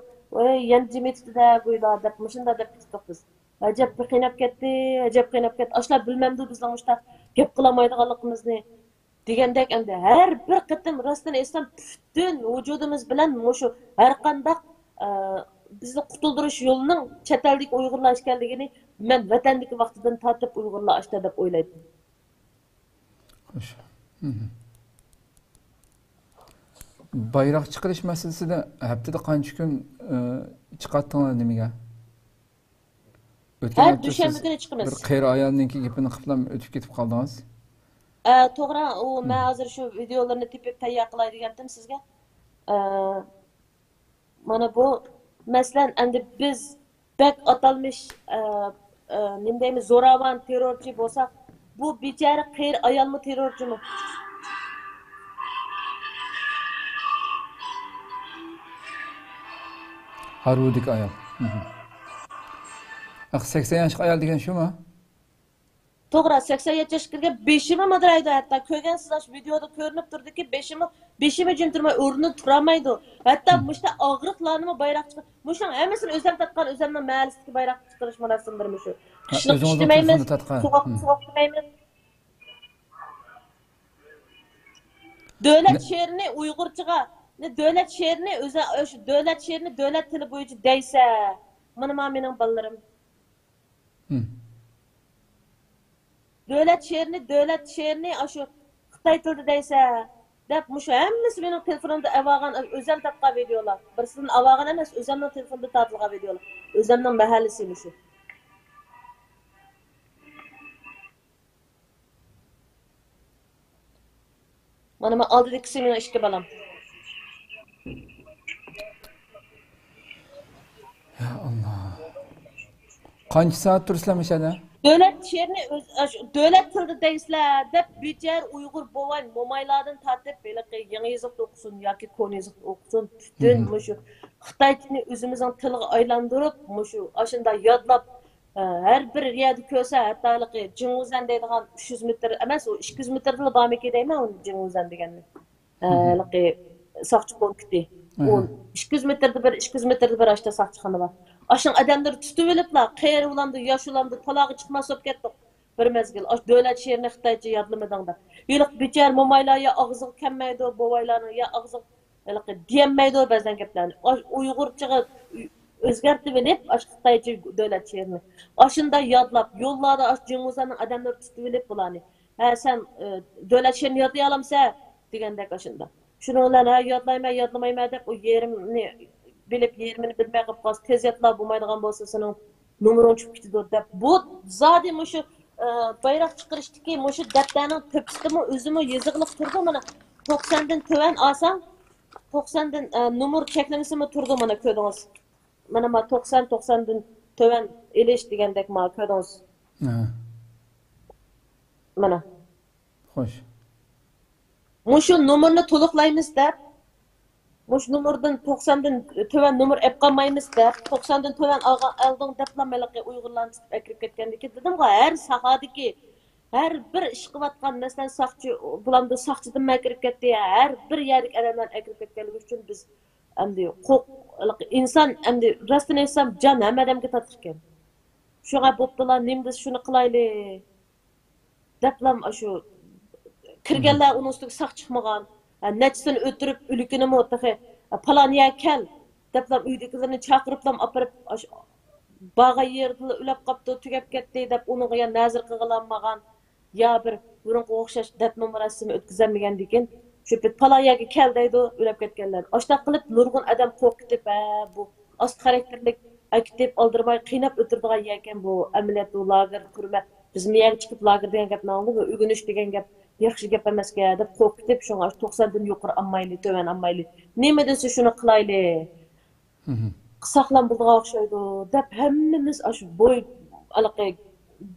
Yana jim etdi-da bo'ylar deb mashina deb ketdik biz. Ajab qiynab ketdi, ajab qiynab ketdi. Ashlar bilmamdi bizning mushta gap qilmaydiganligimizni degandek endi har bir qitim rostdan esam butun vujudimiz bilan mushu har qanday bizni qutuldirish yo'lining chetaldagi Uyg'urlar ekanligini men vatandagi vaqtidan tortib Uyg'urlar ashta deb o'ylaydim. Xo'sh. Bayroq chiqarish masalasida haftada qancha kun chiqatdinglar nimaga? O'tgan hafta dushanba kuni chiqamiz. Bir qeyri ayolninki gapini qilib o'tib ketib qoldingiz. To'g'ri, u men hozir shu videolarni tepib tayyor qilay degandim sizga. Mana bu masalan endi biz bek atalmış nima deymiz zo'ravon terrorchi bo'lsak, bu bechara qeyri ayolmi terrorchimi? Harudik ayol. 80 yoshli ayol degan shumi? To'g'ri, 87 yoshga kirgan beshimi madraydi hatto ko'rgansiz videoda ko'rinib turdiki, beshimi jim turmay o'rnidan turamaydi. Hatto mushta og'riqlarni bayroq chiqib, mushning hammasini o'zim tatgan o'zimning mahallisidagi bayroq chiqarish murasimdirmi shu. Qishliq o'zingizning ishlamaymiz, telefonni tatqa. sovuq ishlamaymiz. Davlat she'rini Uyg'urchaga, davlat she'rini o'zi shu davlat she'rini davlat tili bo'yicha deysa, mana mening bolalarim. Davlat she'rini shu Xitoy tilida deysa, deb mushu hammasi mening telefonimda avagan o'zim topgan videolar. Birisidan avagan emas, o'zimning telefonda tortilgan videolar. O'zimning mahallasi mushu. Mana men oldidagisi mening ishga balam. Ya Allah. Qancha soat tursizlar mashada? Davlat she'rini davlat tilida deysizlar deb bejar Uyg'ur bo'van mo'maylardan tortib beliqi yangi yozuq o'qisin yoki ko'ni yozuq o'qisin butun mushu Xitoy tilini o'zimizning tilga aylantirib mushu ashunda yodlab har bir yerda ko'rsa hattoki Jinguzan deydigan 300 metr emas u 200 metrda bormiki deyman uni Jinguzan deganni. Liqi soqchi punkti. U 200 metrda bir 200 metrda bir ashta soqchixona bor. Aşın adamları tutup elipler, qeyri ulamdı, yaş ulamdı, talağı çıkmaz söp kettik. Bir mezgil, aş dövlet şehrini Xitayca yadlamadın da. Yılık biçer mumaylar ya ağzı kemmeydi o bobaylarını, ya ağzı diyemmeydi o bezden geplerini. Aş Uygurçağı özgerti bilip, aş Xitayca dövlet şehrini. Aşında yadlap, yollarda aş Cinguzan'ın adamları tutup elip bulanı. Ha sen dövlet şehrini yadlayalamsa, digendek aşında. Şunu olan ha yadlamayma dep o yerimni bilip yerini bilmey qıp qaz tez yatlar bulmaydigan bolsa senin numaron çıkıp gitdi dep. Bu zadi mushu bayroq chiqarishdiki mushu daftarning to'pisimi o'zimi yezig'liq turdi mana 90dan töven alsam 90dan numar cheklamasimi turdi mana ko'rdingiz. Mana 90dan töven elish degandek mana ko'rdingiz. Mana. Xo'sh. Mushu numarni to'liqlaymiz deb mush numurdan 90dan töven numur ep qalmaymiz deb 90dan töven aldın deplamaliqi Uyg'urlarni tutib akirib ketgandiki dedim-ku har sahadagi har bir ish qilayotgan masalan saqchi bulamda saqchidan akirib ketdi har bir yerlik odamlar akirib ketganligi uchun biz endi inson endi rostini aytsam jon hamma odamga tatirkan shunga bo'ptilar nimda shuni qilayli deplam shu kirganlar uni ustiga saq chiqmagan neçsini ötürüp ülkünü mi otağı falan ya kel deplam uydakilerini çakırıplam aparıp bağa yerdi ülep kaptı tügep ketdi dep onun ya nazır qıgılanmagan ya bir burun oxşaş dep numarasını ötküzenmegen diken şöpet falan ya kel deydi ülep ketkenler aşta qılıp nurgun adam qo'rqitib bu ast karakterlik akitib aldırmay qiynap ötürdigan yeken bu ameliyat lager kurma biz mi yer çıkıp lager degan gap nağlı ve ügünüş degan gap yaxshi gap emasga deb qo'rqitib shunga 90dan yuqori ammayli töven ammayli nima desa shuni qilayli saqlan buldiga o'xshaydi deb hammamiz shu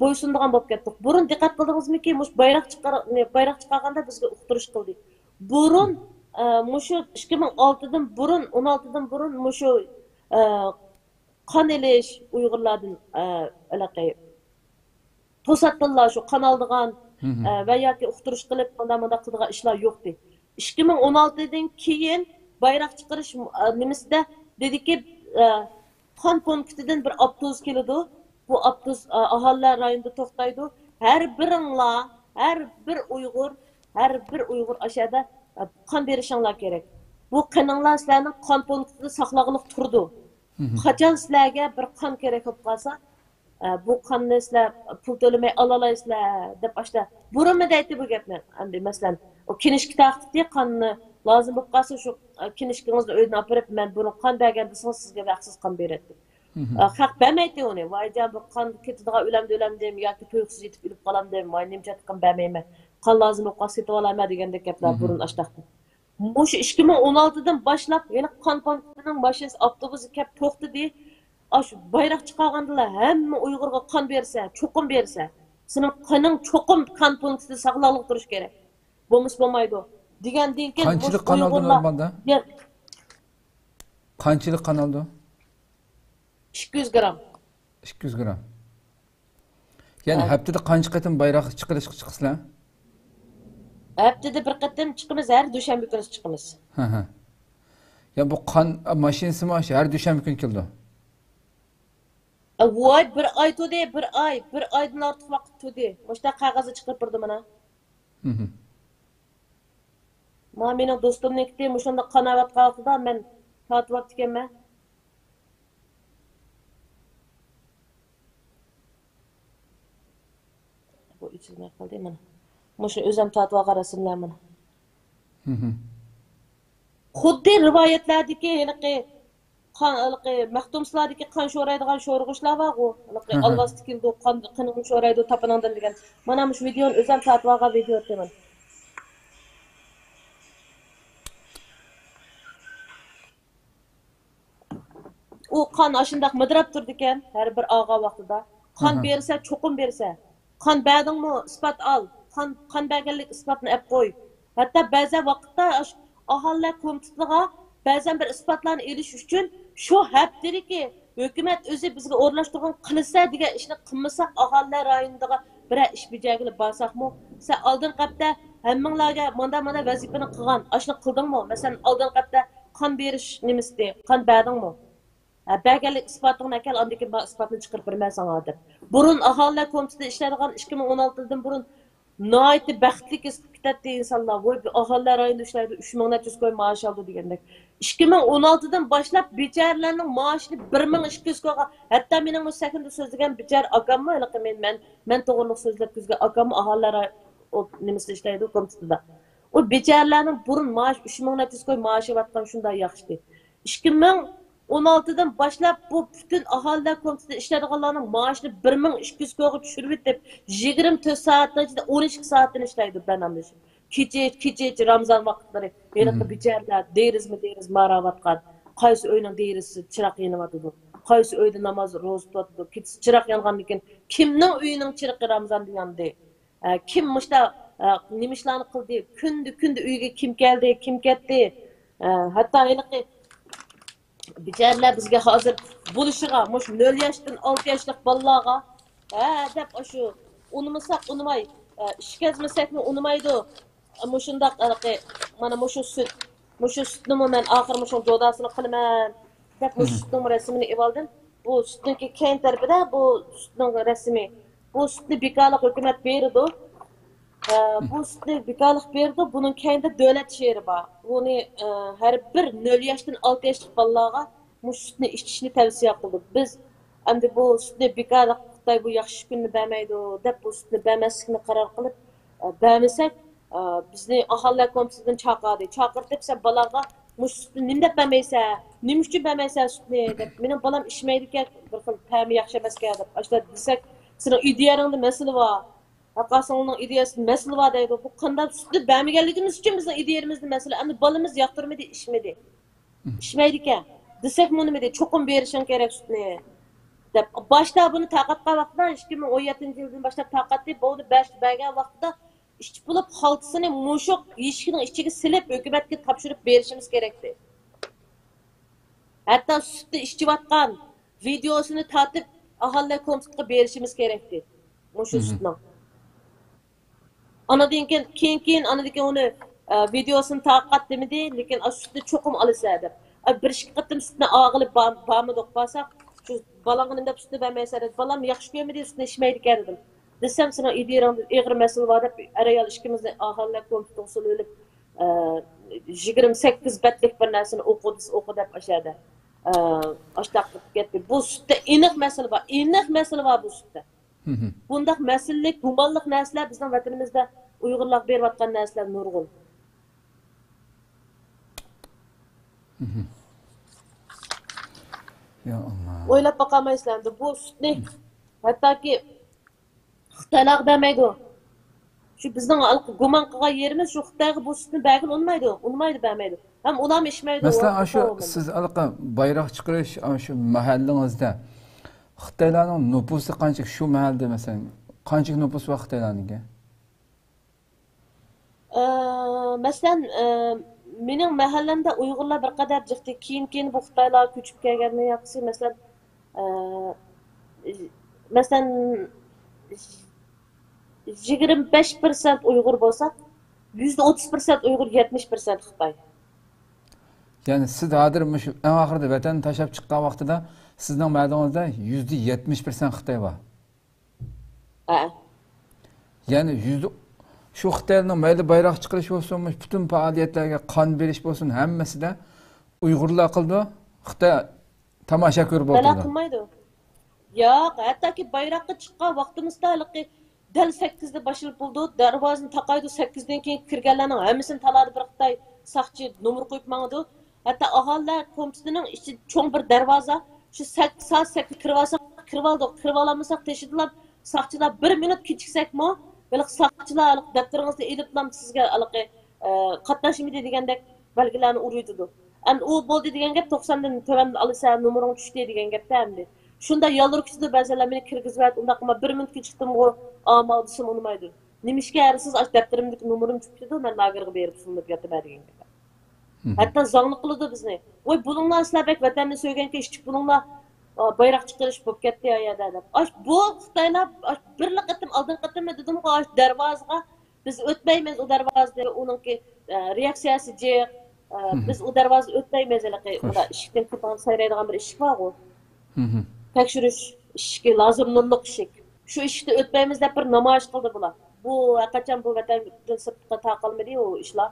bo'ysundigan bo'lib ketdik burun diqqat qildingizmiki mush bayroq chiqarganda bizga uqtirish qildi burun mushu 2006dan burun 16dan burun mushu qon elish uyg'urlardan to'satdilar shu qon oldigan ve yoki uqtirish qilib bunda qiladigan ishlar yo'qdi 2016dan keyin bayroq chiqarish nimasida dediki qon punktidan bir avtobus keladi bu avtobus aholilar rayonida to'xtaydi har bir uyg'ur ashada qon berishinglar kerak bu qoninglar sizlarning qon punktida saqlag'iliq turdi qachon sizlarga bir qon kerak bo'lib qolsa bu qonni sizlar pul to'lamay ololaysizlar deb ashta burunmi deydi bu gapni endi masalan o kinishki taqtidi qonni lozim bo'lib qolsa shu kinishkingizni uydan olib borib men buni qon bergan desangiz sizga vaqtsiz qon beradi haq bermaydi uni voyjan bu qon ketadigan o'lam deymi yoki tuyuqsiz yetib o'lib qolam deymi voy nimcha qon bermayman qon lozim bo'lib qolsa setib olaman degandek gaplar burun ashtaqdi mush 2016dan boshlab yana qon punktining boshida avtobus kelib to'xtadi aş bayrak çıkargandılar hem Uygur'a kan berse, çokum berse, senin kanın çokum kan punktida saqlanıp duruş gerek. Bo'lmas bo'lmaydi. Degandan keyin qanchalik kan oldi normalda? Qanchalik kan oldi? 200 gram. 200 gram. Yani haftada qancha qatim bayroq chiqarsizlar? Haftada bir qatim chiqamiz, har dushanba kuni chiqamiz. Ya bu kan mashinasi mı her dushanba kuni keldi? Voy bir ay to'di, bir oydan ortiq vaqt to'di. O'shda qog'ozni chiqarib birdi mana. Mana mening do'stimniki o'shanda qanovat qoldi-da, men tortib ekanman. Bu içilmay qoldi mana. Mushu o'zim tortib olgan rasmlar mana. Xuddi rivoyatlardagi maxtumslardagi qon sho'raydigan sho'rg'ishlar bor-ku. Alloh tikildi, qonini sho'raydi tapanandan degan. Mana shu videoni o'zim tortib olgan video ekan. U qon ashundaq midrab turdi ekan, har bir og'a vaqtida. Qon bersa, cho'qim bersa. Qon berdingmi, isbot ol. Qon berganlik isbotni olib qo'y. Hatto ba'zi vaqtda aholilar komitetiga ba'zan bir isbotlarni elish uchun shu haftaliki hukumat o'zi bizga o'rnashtirgan qilsa degan ishni qilmasak aholilar rayonidagi bir ish bajargili borsaqmi, sen oldin qapda hammanglarga mana vazifani qilgan, ashuni qildingmi? Masalan, oldin qapda qon berish nimasi, qon berdingmi? Belgelik ispatını akal andaki ispatını çıkarıp vermezsen adım. Burun ahaliler komitesi işlediğin 2016'dan burun naiti bəxtlik ispatlı insanlar var. Ahaliler ayında işlerdi 3.400 koy maaş aldı diyendek. 2016'dan başlap biçerlerinin maaşını 1.200 koyga. Hatta benim o sekinde sözlügen biçer agamı men doğruluk sözlep küzge agamı ahaliler o nimesi işlerdi komitesi da. O biçerlerinin burun maaş 3.400 koy maaşı vatkan şunda yaxşıdı. 2016'dan başlap bu bütün ahaliler komitesi işlediğinlerin maaşını 1.200 koyga düşürüp etip 24 saatten içinde 12 saatten işleydi ben anlaşım. Kiçi Ramazan vakitleri yine biçerler deriz maravatkan. Kaysı öyünün derisi çırak yanıvatıdı. Kaysı öyde namaz roz tutudu. Kitisi çırak yangan diken kimnin öyünün çırakı Ramazan diyandı. Kim mışta nimişlerini kıldı. Kündü uyga kim geldi, kim gitti. Hatta yine biçerler bizge hazır buluşuğa, muş 0 yaştan 6 yaşlık ballağa dep şu unumasak unumay, işkezmesek mi unumaydı. Muşundaq mana muşu sütni men axir muşun jodasını qilman dep muşu sütning rasmini evaldim. Bu sütninki keyin tarafida bu sütning rasmi. Bu sütni bekalik hukumat berdi. Bu sütni bekalik berdi. Bunun keyinde devlet şehri var. Bunu her bir 0 yaştan 6 yaşlık balaga muş sütni içishni tavsiya qildik. Biz endi bu sütni bekalik Xitoy bu yaxshi kunni bermaydi deb bu sütni bermaslikni qaror qilib bermasak bizni aholilar komitesidan chaqirib sen balaga mush sütni nim deb bermaysan, nim uchun bermaysan sütni deb. Mening balam ishmaydi ekan, bir xil ta'mi yaxshi emas ekan deb. Ashula desak, sening ideyangda masala bor. Aqasingning ideyasida masala bor deydi. Bu qanday sütni bermaganligimiz uchun bizning ideyamizda masala. Endi balamiz yoqtirmadi, ishmaydi. Ishmaydi ekan. Desak buni nima deydi? Cho'qim berishing kerak sütni. Deb. Boshda buni taqatgan vaqtda 2017-yildan boshlab taqatdi. Bo'ldi 5 bergan vaqtda İşçi bulup haltısını muşuk ilişkinin işçiye silip hükümetke tapşırıp verişimiz gerekti. Hatta sütte işçi vatkan videosunu tatıp ahaliler komitetiga verişimiz gerekti. Muşuk sütünün. Anadınken keyin anadınken onu videosunu taqat demedi. Lekin sütte çokum alırsa deb. Bir işki qıttım sütüne ağılıp bağımıdık basak. Şu balağının da sütüne vermeyse de balam yaxşı görmedi sütüne işmeydik derdim. Desem sana ideyamda ağır mesele var deb arayal işkimizni ahaliler komiteti söyleyip 28 betlik bir narsani o'qi deb aşağıda aştaq ketdi. Bu sütde aniq mesele var bu sütde. Bundaq meselelik, humanlik narsalar bizning vatanimizda Uyg'urlar berib atgan narsalar nurg'un. Ya Allah. O'ylab baqamaysizlar. Bu sütni hattoki Xitoylar bermaydi. Şu bizning gumon qilgan yerimiz shu Xitoyga bu sütni bergin unmaydi bermaydi. Ham ular ishmaydi. Mesela şu siz alqa bayroq chiqarish şu mahallingizda Xitoylarning nupusi qancha shu mahallada mesela qancha nupus bor Xitoylarningga? Masalan, mening mahallamda Uyg'urlar bir qadar jiqdi. Keyin bu Xitoylar ko'chib kelgandan yaxshi masalan 25% Uyghur bo'lsa, %30% Uyghur, 70% Xitoy. Yani siz hozir eng oxirida vatan tashlab chiqqan vaqtida Sizning ma'lumingizda %70% Xitoy bor. Ya'ni şu Xitoyning mayli bayroq chiqarish bo'lsin, butun faoliyatlarga qon berish bo'lsin, hammasida Uyg'urlar qildi. Xitoy tomosha ko'rib o'tirdi. Bala qilmaydi. Yo'q, hattoki bayroqqa chiqqan vaqtimizda dal 8da başılıp buldu. Darvazını taqaydı 8'den keyin kirganlarning hammasini taladi bir Xitoy saqchi nomer qo'yib mangdi. Hatta aholilar komitetining ichi cho'ng bir darvoza. Shu soat 8 kirib olamasak teshidilab saqchilar 1 minut kechiksekmi, böyle saqchilar daftaringizni eliblam sizga qatnashmaydi degandek belgilarni uruydi. An u bo'ldi degan gap 90dan to'van olsa nomering tushdi degan gapda hamdi. Shunda yolurkishdi ba'zilar meni kirgizib, undaqma 1 minut kechikdim o amal desem olmaydı. Nimişke siz aç daftarimdagi nomerim chiqdi, men lagerga berib sunib yotib degan gap. Hatta zangli qildi bizni. Voy bulunglar sizlar bek vatanni so'yganki ishchi bulunglar bayroq chiqarish bo'lib ketdi ayada deb. Bu Xitoylar birlik qatım oldin qatım dedim ku darvozaga biz o'tmaymiz o darvozada uningki reaksiyasi jiq. Biz o darvoza o'tmaymiz unda eshikdan kirib sayraydigan bir eshik bor-ku. Tekshirish eshigi lazım nurliq eshik. Şu işte ötmemiz de bir namoyish qildi bular. Bu qachon bu vatandan sirtqa taqilmadi o ishlar.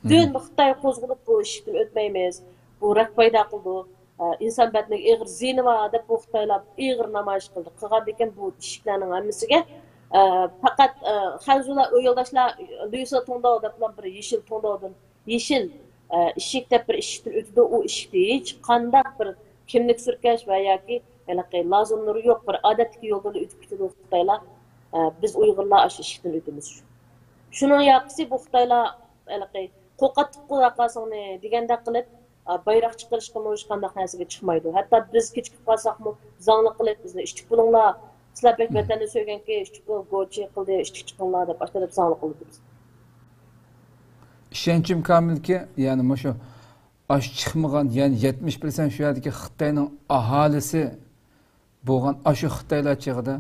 Bütün Xitoy qo'zg'alib bu ishdan o'tmaymiz. Bu rak paydo qildi. İnson batning ig'ir zini va deb bu Xitoylar ig'ir namoyish qildi. Qilgan ekan bu ishlarning hammasiga faqat Hanzula yo'ldoshlar Luisa Tongdao deb bir yeshil Tongdaodan yeshil ishik deb bir ishdan o'tdi. U ishda hech qanday bir kimlik surkash va yoki lazımları yok bir adetli yoldan ötüp gidiyor Xitoylar. Biz Uyg'urlar aş ishdan o'tamiz. Şunun yapısı bu Xitoylar qo'qatib qo'yaqasini deganda qilib bayroq chiqarishga mo'shqanda narsaga chiqmaydi. Hatto biz kechikib qolsaqmi zangli qilib bizni ishchi bo'linglar. Sizlar bek vatanni so'yganki ishchi go'chi qildi, ishchi chiqinglar deb boshqa deb zangli qildi biz. İşenchim komilki, ya'ni shu aş chiqmagan, ya'ni 70% shu yerdagi Xitoyning aholisi bo'lgan aşı Xitoylar chig'ida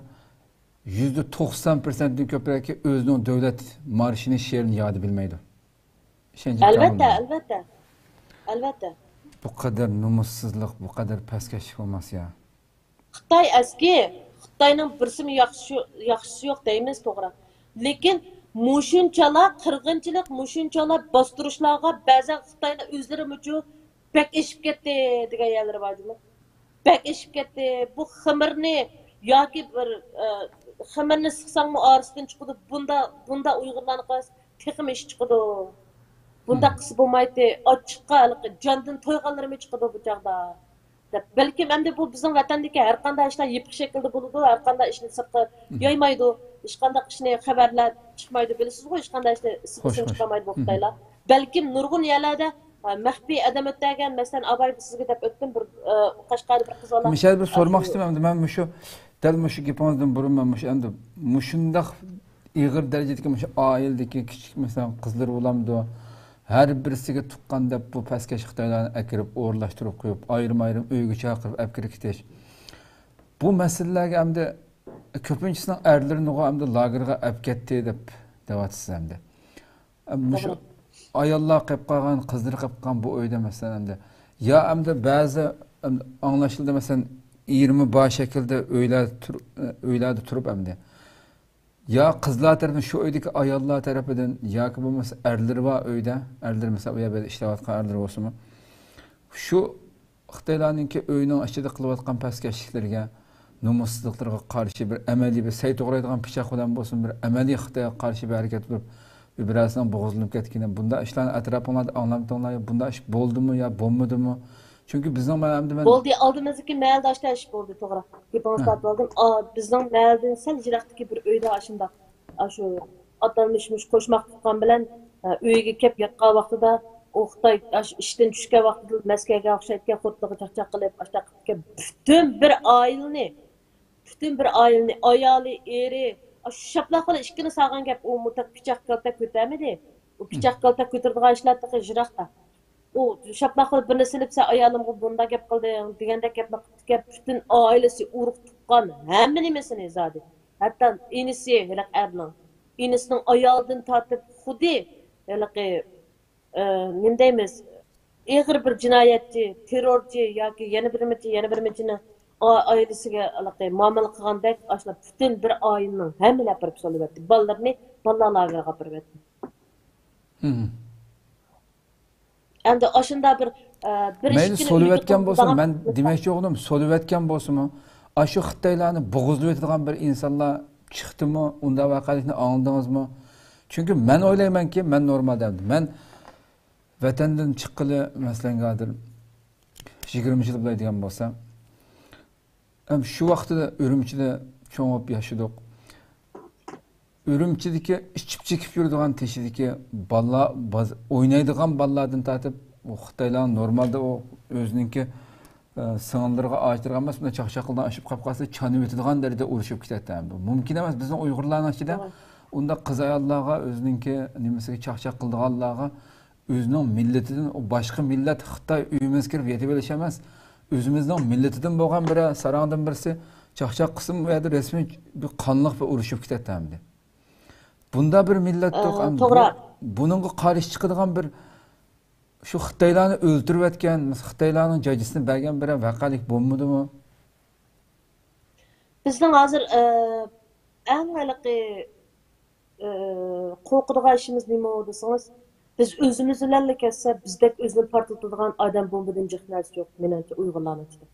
%90%dan ko'proq o'zining davlat marshini she'rini yodi bilmaydi. Albatta. Bu kadar numussizlik, bu kadar pastkashlik olmaz ya. Xitoy eski, Xitoyning birsimi yaxshisi yo'q deymiz to'g'ri. Lekin mushunchalar qirg'inchilik, mushunchalar bostirishlarga ba'zan Xitoylar o'zlari uchun bek eshib ketdi degan yerlar bormi? Bek eshib ketdi. Bu xamirni yoki bir xamirni siqsangmi orasidan chiqadi. Bunda Uyg'urlarning texim ish chiqadi. Bunda qisi bo'lmaydi. Ochiqqa jondan to'yganlarmi chiqadi bu chaqda. Balki endi bu bizning vatandagi har qanday ishlar yipiq shaklda bo'ladi, har qanday ishni sirtqa yoymaydi, hech qanday ishni xabarlar chiqmaydi, bilasizmi? Hech qanday ishni sirtqa chiqmaydi bu Xitoylar. Balki nurg'un yerlarda maxfiy adam o'tgan, masalan, Abay sizga deb o'tdim bir Qashqarda bir qiz bola. Mishal bir so'ramoq istadim, men shu dal shu gapingizdan burun men endi shundaq ig'ir darajadagi oiladagi kichik masalan qizlar bo'lamdi. Her birisiga tuqqan deb bu pastkash Xitoylarni akirib, o'rlashtirib qo'yib, ayrim-ayrim uyga chaqirib, olib kirib ketish. Bu masalalarga hamda ko'pinchisining erlarini hamda lagerga olib ketdi deb deyapsiz hamda. Shu ayollar qilib qolgan, qizlar qilib qolgan bu uyda masalan hamda ya hamda ba'zi anglashildi masalan 20 bosh shaklda uylarda turib hamda ya qizlar tarafından şu öydeki ayollar tarafından ya ki bu mesela erleri var öyde, erleri mesela uya böyle işlevatkan erleri olsun mu? Şu Xitoylarninki öyünün aşağıda kılıvatkan pastkeşliklerine, numussuzluklarga karşı bir ameli bir sayt uğraydıgan pişak olan olsun bir ameli Xitoyga karşı bir hareket bulup birazdan boğazlanıp ketkinden bunda işlerini etrafında anlamıdığınlar bunda iş boldu mu ya bommadı mı? Çünkü bizning mahallamda bo'ldi oldimizdagi mahalda ish bo'ldi to'g'ri. Gapingizga bo'ldim. Bizning mahaldan sal jiroqdagi bir uyda ashunda shu atalmishmish qo'shmoq tuqqan bilan uyga kelib yotgan vaqtida u Xitoy ishdan tushgan vaqtida Moskvaga o'xshatgan xotliga chaqchaq qilib ashtaqa butun bir oilani ayoli, eri shu shaplaqini ikkini sog'an gap u mutak pichoq kaltak ko'tarmadi. U pichoq kaltak ko'tardigan ishlar jiroqda. O şaplaqlı birini silipse ayalımı bunda gap qildi deganda gapni qilib bütün ailesi urug' tuqqan hamma nimasini zodi. Hatto inisi haliq erning inisining ayolidan tortib xuddi haliqi nima deymiz ig'ir bir jinoyatchi, terrorchi yoki yana bir michini ailesiga muomala qilgandek ashula butun bir oilaning hammalari birib solyapti. Bolalarni bolalar lageriga olib beryapti. Endi aşında bir Mayli işkini so'layotgan bo'lsin, men demoqchi o'g'lim, so'layotgan bo'lsinmi? Shu Xitoylarni bo'g'izlayotgan bir insonlar chiqdimi? Unda voqelikni angladingizmi? Chunki men o'ylaymanki, men normalda men vatandan chiqqili masalan hozir 20 yil bo'ladigan bo'lsa, shu vaqtida Urumchida cho'ngib yashadik. Urumchidagi ichib chekib yuradigan teshidagi bolalar o'ynaydigan bolalardan tortib Xitoylar normalda o o'zininki sığınlarga açtırgan emas, bunda çaqchaqildan aşıp qap qalsa chanib o'tadigan darajada urishib ketadi. Mumkin emas bizning Uyg'urlarning ichida unda qiz ayollarga o'zininki nimasiga chaqchaq qildiganlarga o'zining millatidan o boshqa millat Xitoy uyimizga kirib yetib olish emas, o'zimizning millatidan bo'lgan biri sarangdan birisi chaqchaq qism va rasmiy bir qonliq va urishib ketadi. Bunda bir millat to'g'ri. Buningga qarshi chiqadigan bir şu Xitoylarni o'ltirib o'tgan, Xitoylarning jajisini bergan bir vaqalik bo'lmadimi? Bizning hozir eng haliqi qo'rqadigan ishimiz nima desangiz, biz o'zimiz bilan kelsa, bizdek o'zini portlatadigan odam bombadan jiq narsa yo'q, menimcha Uyg'urlarning ichida.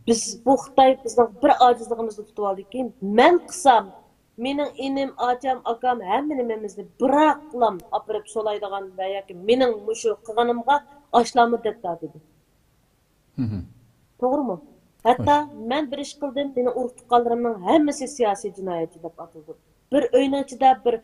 Biz bu Xitoy bizning bir ojizligimizni tutib oldiki, men qilsam mening inim, acham, akam hammanimizni biroqlam opirib solaydigan va yoki mening mushu qilganimga ashlamı dedi. To'g'rimi? Hatto men bir ish qildim, meni urug' tuqqanlarimning hammasi siyosiy jinoyatchi deb atildi. Bir uyning ichida bir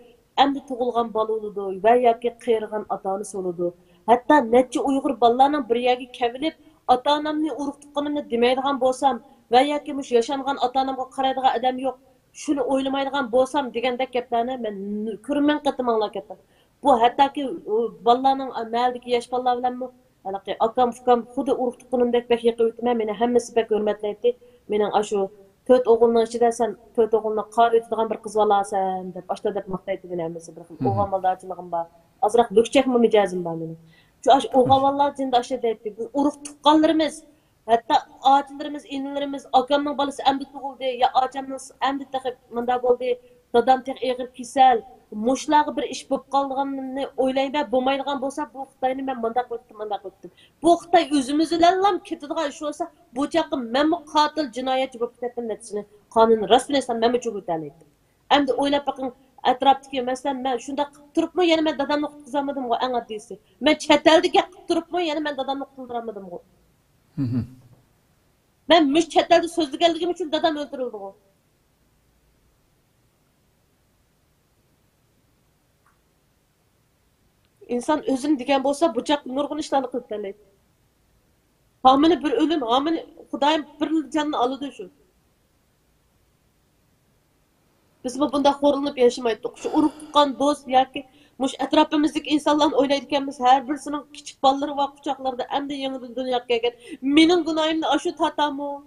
endi tug'ilgan bola bo'ladi va yoki qiyirgan ota-onasi bo'ladi. Hatto necha Uyg'ur bolalarning bir yerga kelib, ota-onamni urug' tuqqanimni demaydigan bo'lsam va yoki mush yashangan ota-onamga qaraydigan odam yo'q. Şunu oylamaydigan bo'lsam degandek gaplarni men ko'rman qatim anglab ketdim. Bu hattoki bolalarning amaldagi yosh bolalar bilanmi, akam fukam xuddi urug' tuqqanimdek bek yiqib o'tman, meni hammasi bek hurmatlaydi. Mening shu 4 o'g'ilning ichida sen 4 o'g'ilni qari etadigan bir qiz bolasan deb ashta deb maqtaydi meni hammasi bir xil o'g'il moldarchiligim bor. Azroq lukchakmi mijozim bor mening. Shu o'g'il bolalar jinda ashta deydi. Biz urug' tuqqanlarimiz hatta ağaçlarımız, inlerimiz, akamın balası emdi tuğuldu, ya ağaçamız emdi takip manda oldu, dadam tek eğir kisel, muşlağı bir iş bulup kaldığını oylayın ben, bulmaydıgan bolsa, bu Xitay'ını ben manda koydum. Bu Xitay özümüzü lallam ketadigan iş olsa, bu çakı ben mi katil cinayetçi bulup kettim netisini, kanunu rasmi nesem ben mi çok öteleydim. Emdi oylap bakın, etraftaki mesela ben şunda turup mu, yani ben dadamını kutuzamadım o en adlisi. Ben çeteldeki turup mu, yani ben dadamını kutuzamadım o. Ben müş çetlerde sözlü geldiğim için dadam öldürüldü o. İnsan özünü diken bolsa bıçak nurgun işlerini kılıp derleydi. Hamile bir ölüm, hamile Xudayım bir canını alıdı şu. Biz bunda horlanıp yaşamaydık. Şu uruk tuqqan dost yoki muş etrafımızdaki insanların oylaydiganmiz her birisinin küçük balları var kucaklarda endi yanıdan dunyoga kelgan. Mening gunoyimni ashu tatamı.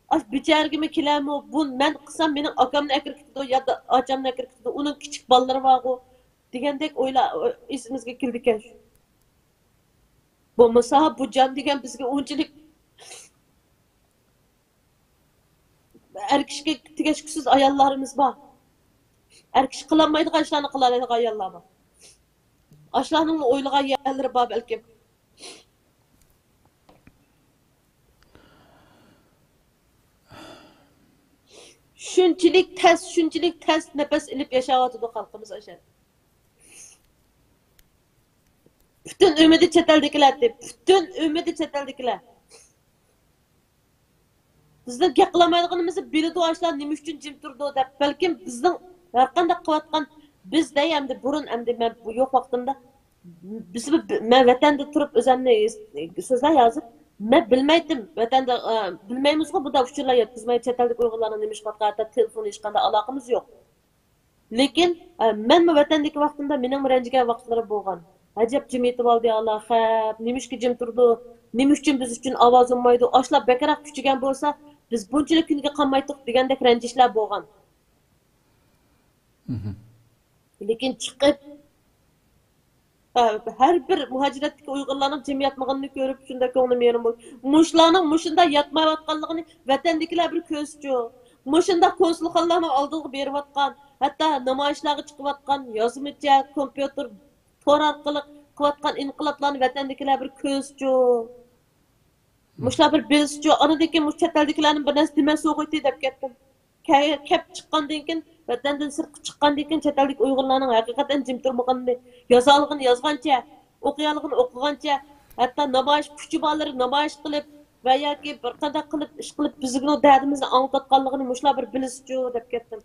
Aş biçergimi kilemi bu men qilsam mening akamni akir ketdi ya da acamni akir ketdi. Uning küçük balları var o. Degandek oyla esimizga keldi ekan shu. Bo'lmasa bu jon degan bizga unchalik er kishiga tegishsiz ayollarimiz bor. Er kishi qilolmaydigan ishlarni qiladigan ayollar bor. Ashlarning o'ylagan yerlari bor balki. Shunchalik tez nafas ilib yashayotdi xalqimiz ashar. Bütün ümidi çeteldekiler deb, bütün ümidi çeteldekiler. Bizning gapqilmaydiganimizni biladi ashlar nima uchun jim turdi deb, balkim bizning har qanday qilayotgan bizda hamda burun hamda men bu yo'q vaqtimda biz men vatanda turib o'zimni so'zlar yozib men bilmaydim vatanda bilmaymiz-ku bu da uchurlar yetkazmay chetaldagi Uyg'urlarning nima ish qilayotgan telefon hech qanday aloqamiz yo'q. Lekin men vatandagi vaqtimda mening ranjigan vaqtlarim bo'lgan. Acaba jim yetib oldi Allah xab, nima ishga jim turdi? Nima uchun biz uchun ovoz olmaydi? Ashlar bekaroq kuchigan bo'lsa, biz bunchalik kunga qolmaydik degandek ranjishlar bo'lgan. Lekin chiqib Her bir muhaciratdagi Uyg'urlarning jamiyatmag'ini ko'rib shunda ko'nglim yerim bo'ldi. Mushlarning mushunda yatmayotganligini vatandagilar bir ko'zchu. Mushunda konsulxonalarning oldiga berayotgan, hatto namoyishlarga chiqayotgan yozmacha, kompyuter, tor orqali qilayotgan inqiloblarni vatandagilar bir ko'zchu. Mushlar bir bilschu, anadagi mush chet-eldagilarning bir narsa demay so'g'iti deb ketdim. Kep chiqqandan keyin vatandan sirtqa chiqqandan keyin chet eldagi Uyg'urlarning haqiqatan jim turmaganini, yozalligini yozgancha, o'qiyanligini o'qigancha, hatto namoyish kuchi borlari namoyish qilib va yoki bir qanday qilib ish qilib bizning dardimizni anglatganligini mushlar bir bilishchu deb ketdim.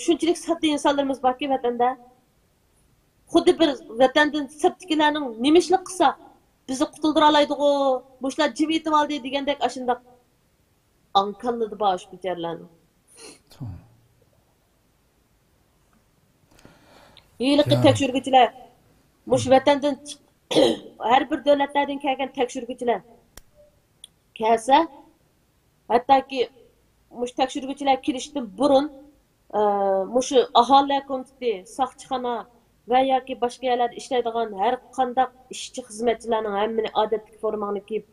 Shunchalik sodda insonlarimiz borki vatanda, xuddi bir vatandan sirtdagilarning nima ishlik qilsa bizni qutuldira oladigu, mushlar jim yetib oldi degandek ashundoq Ankara'da bağış bitirlendi. İyilikli tekşürgüçüler, muş vatandan her bir devletlerden kelgen tekşürgüçüler kelse, hatta ki muş tekşürgüçüler kirişten burun, muş ahali komiteti, sakçıxana veya ki başka yerlerde işleydiğin her kandak işçi hizmetçilerinin hemmini adetlik formağını kiyip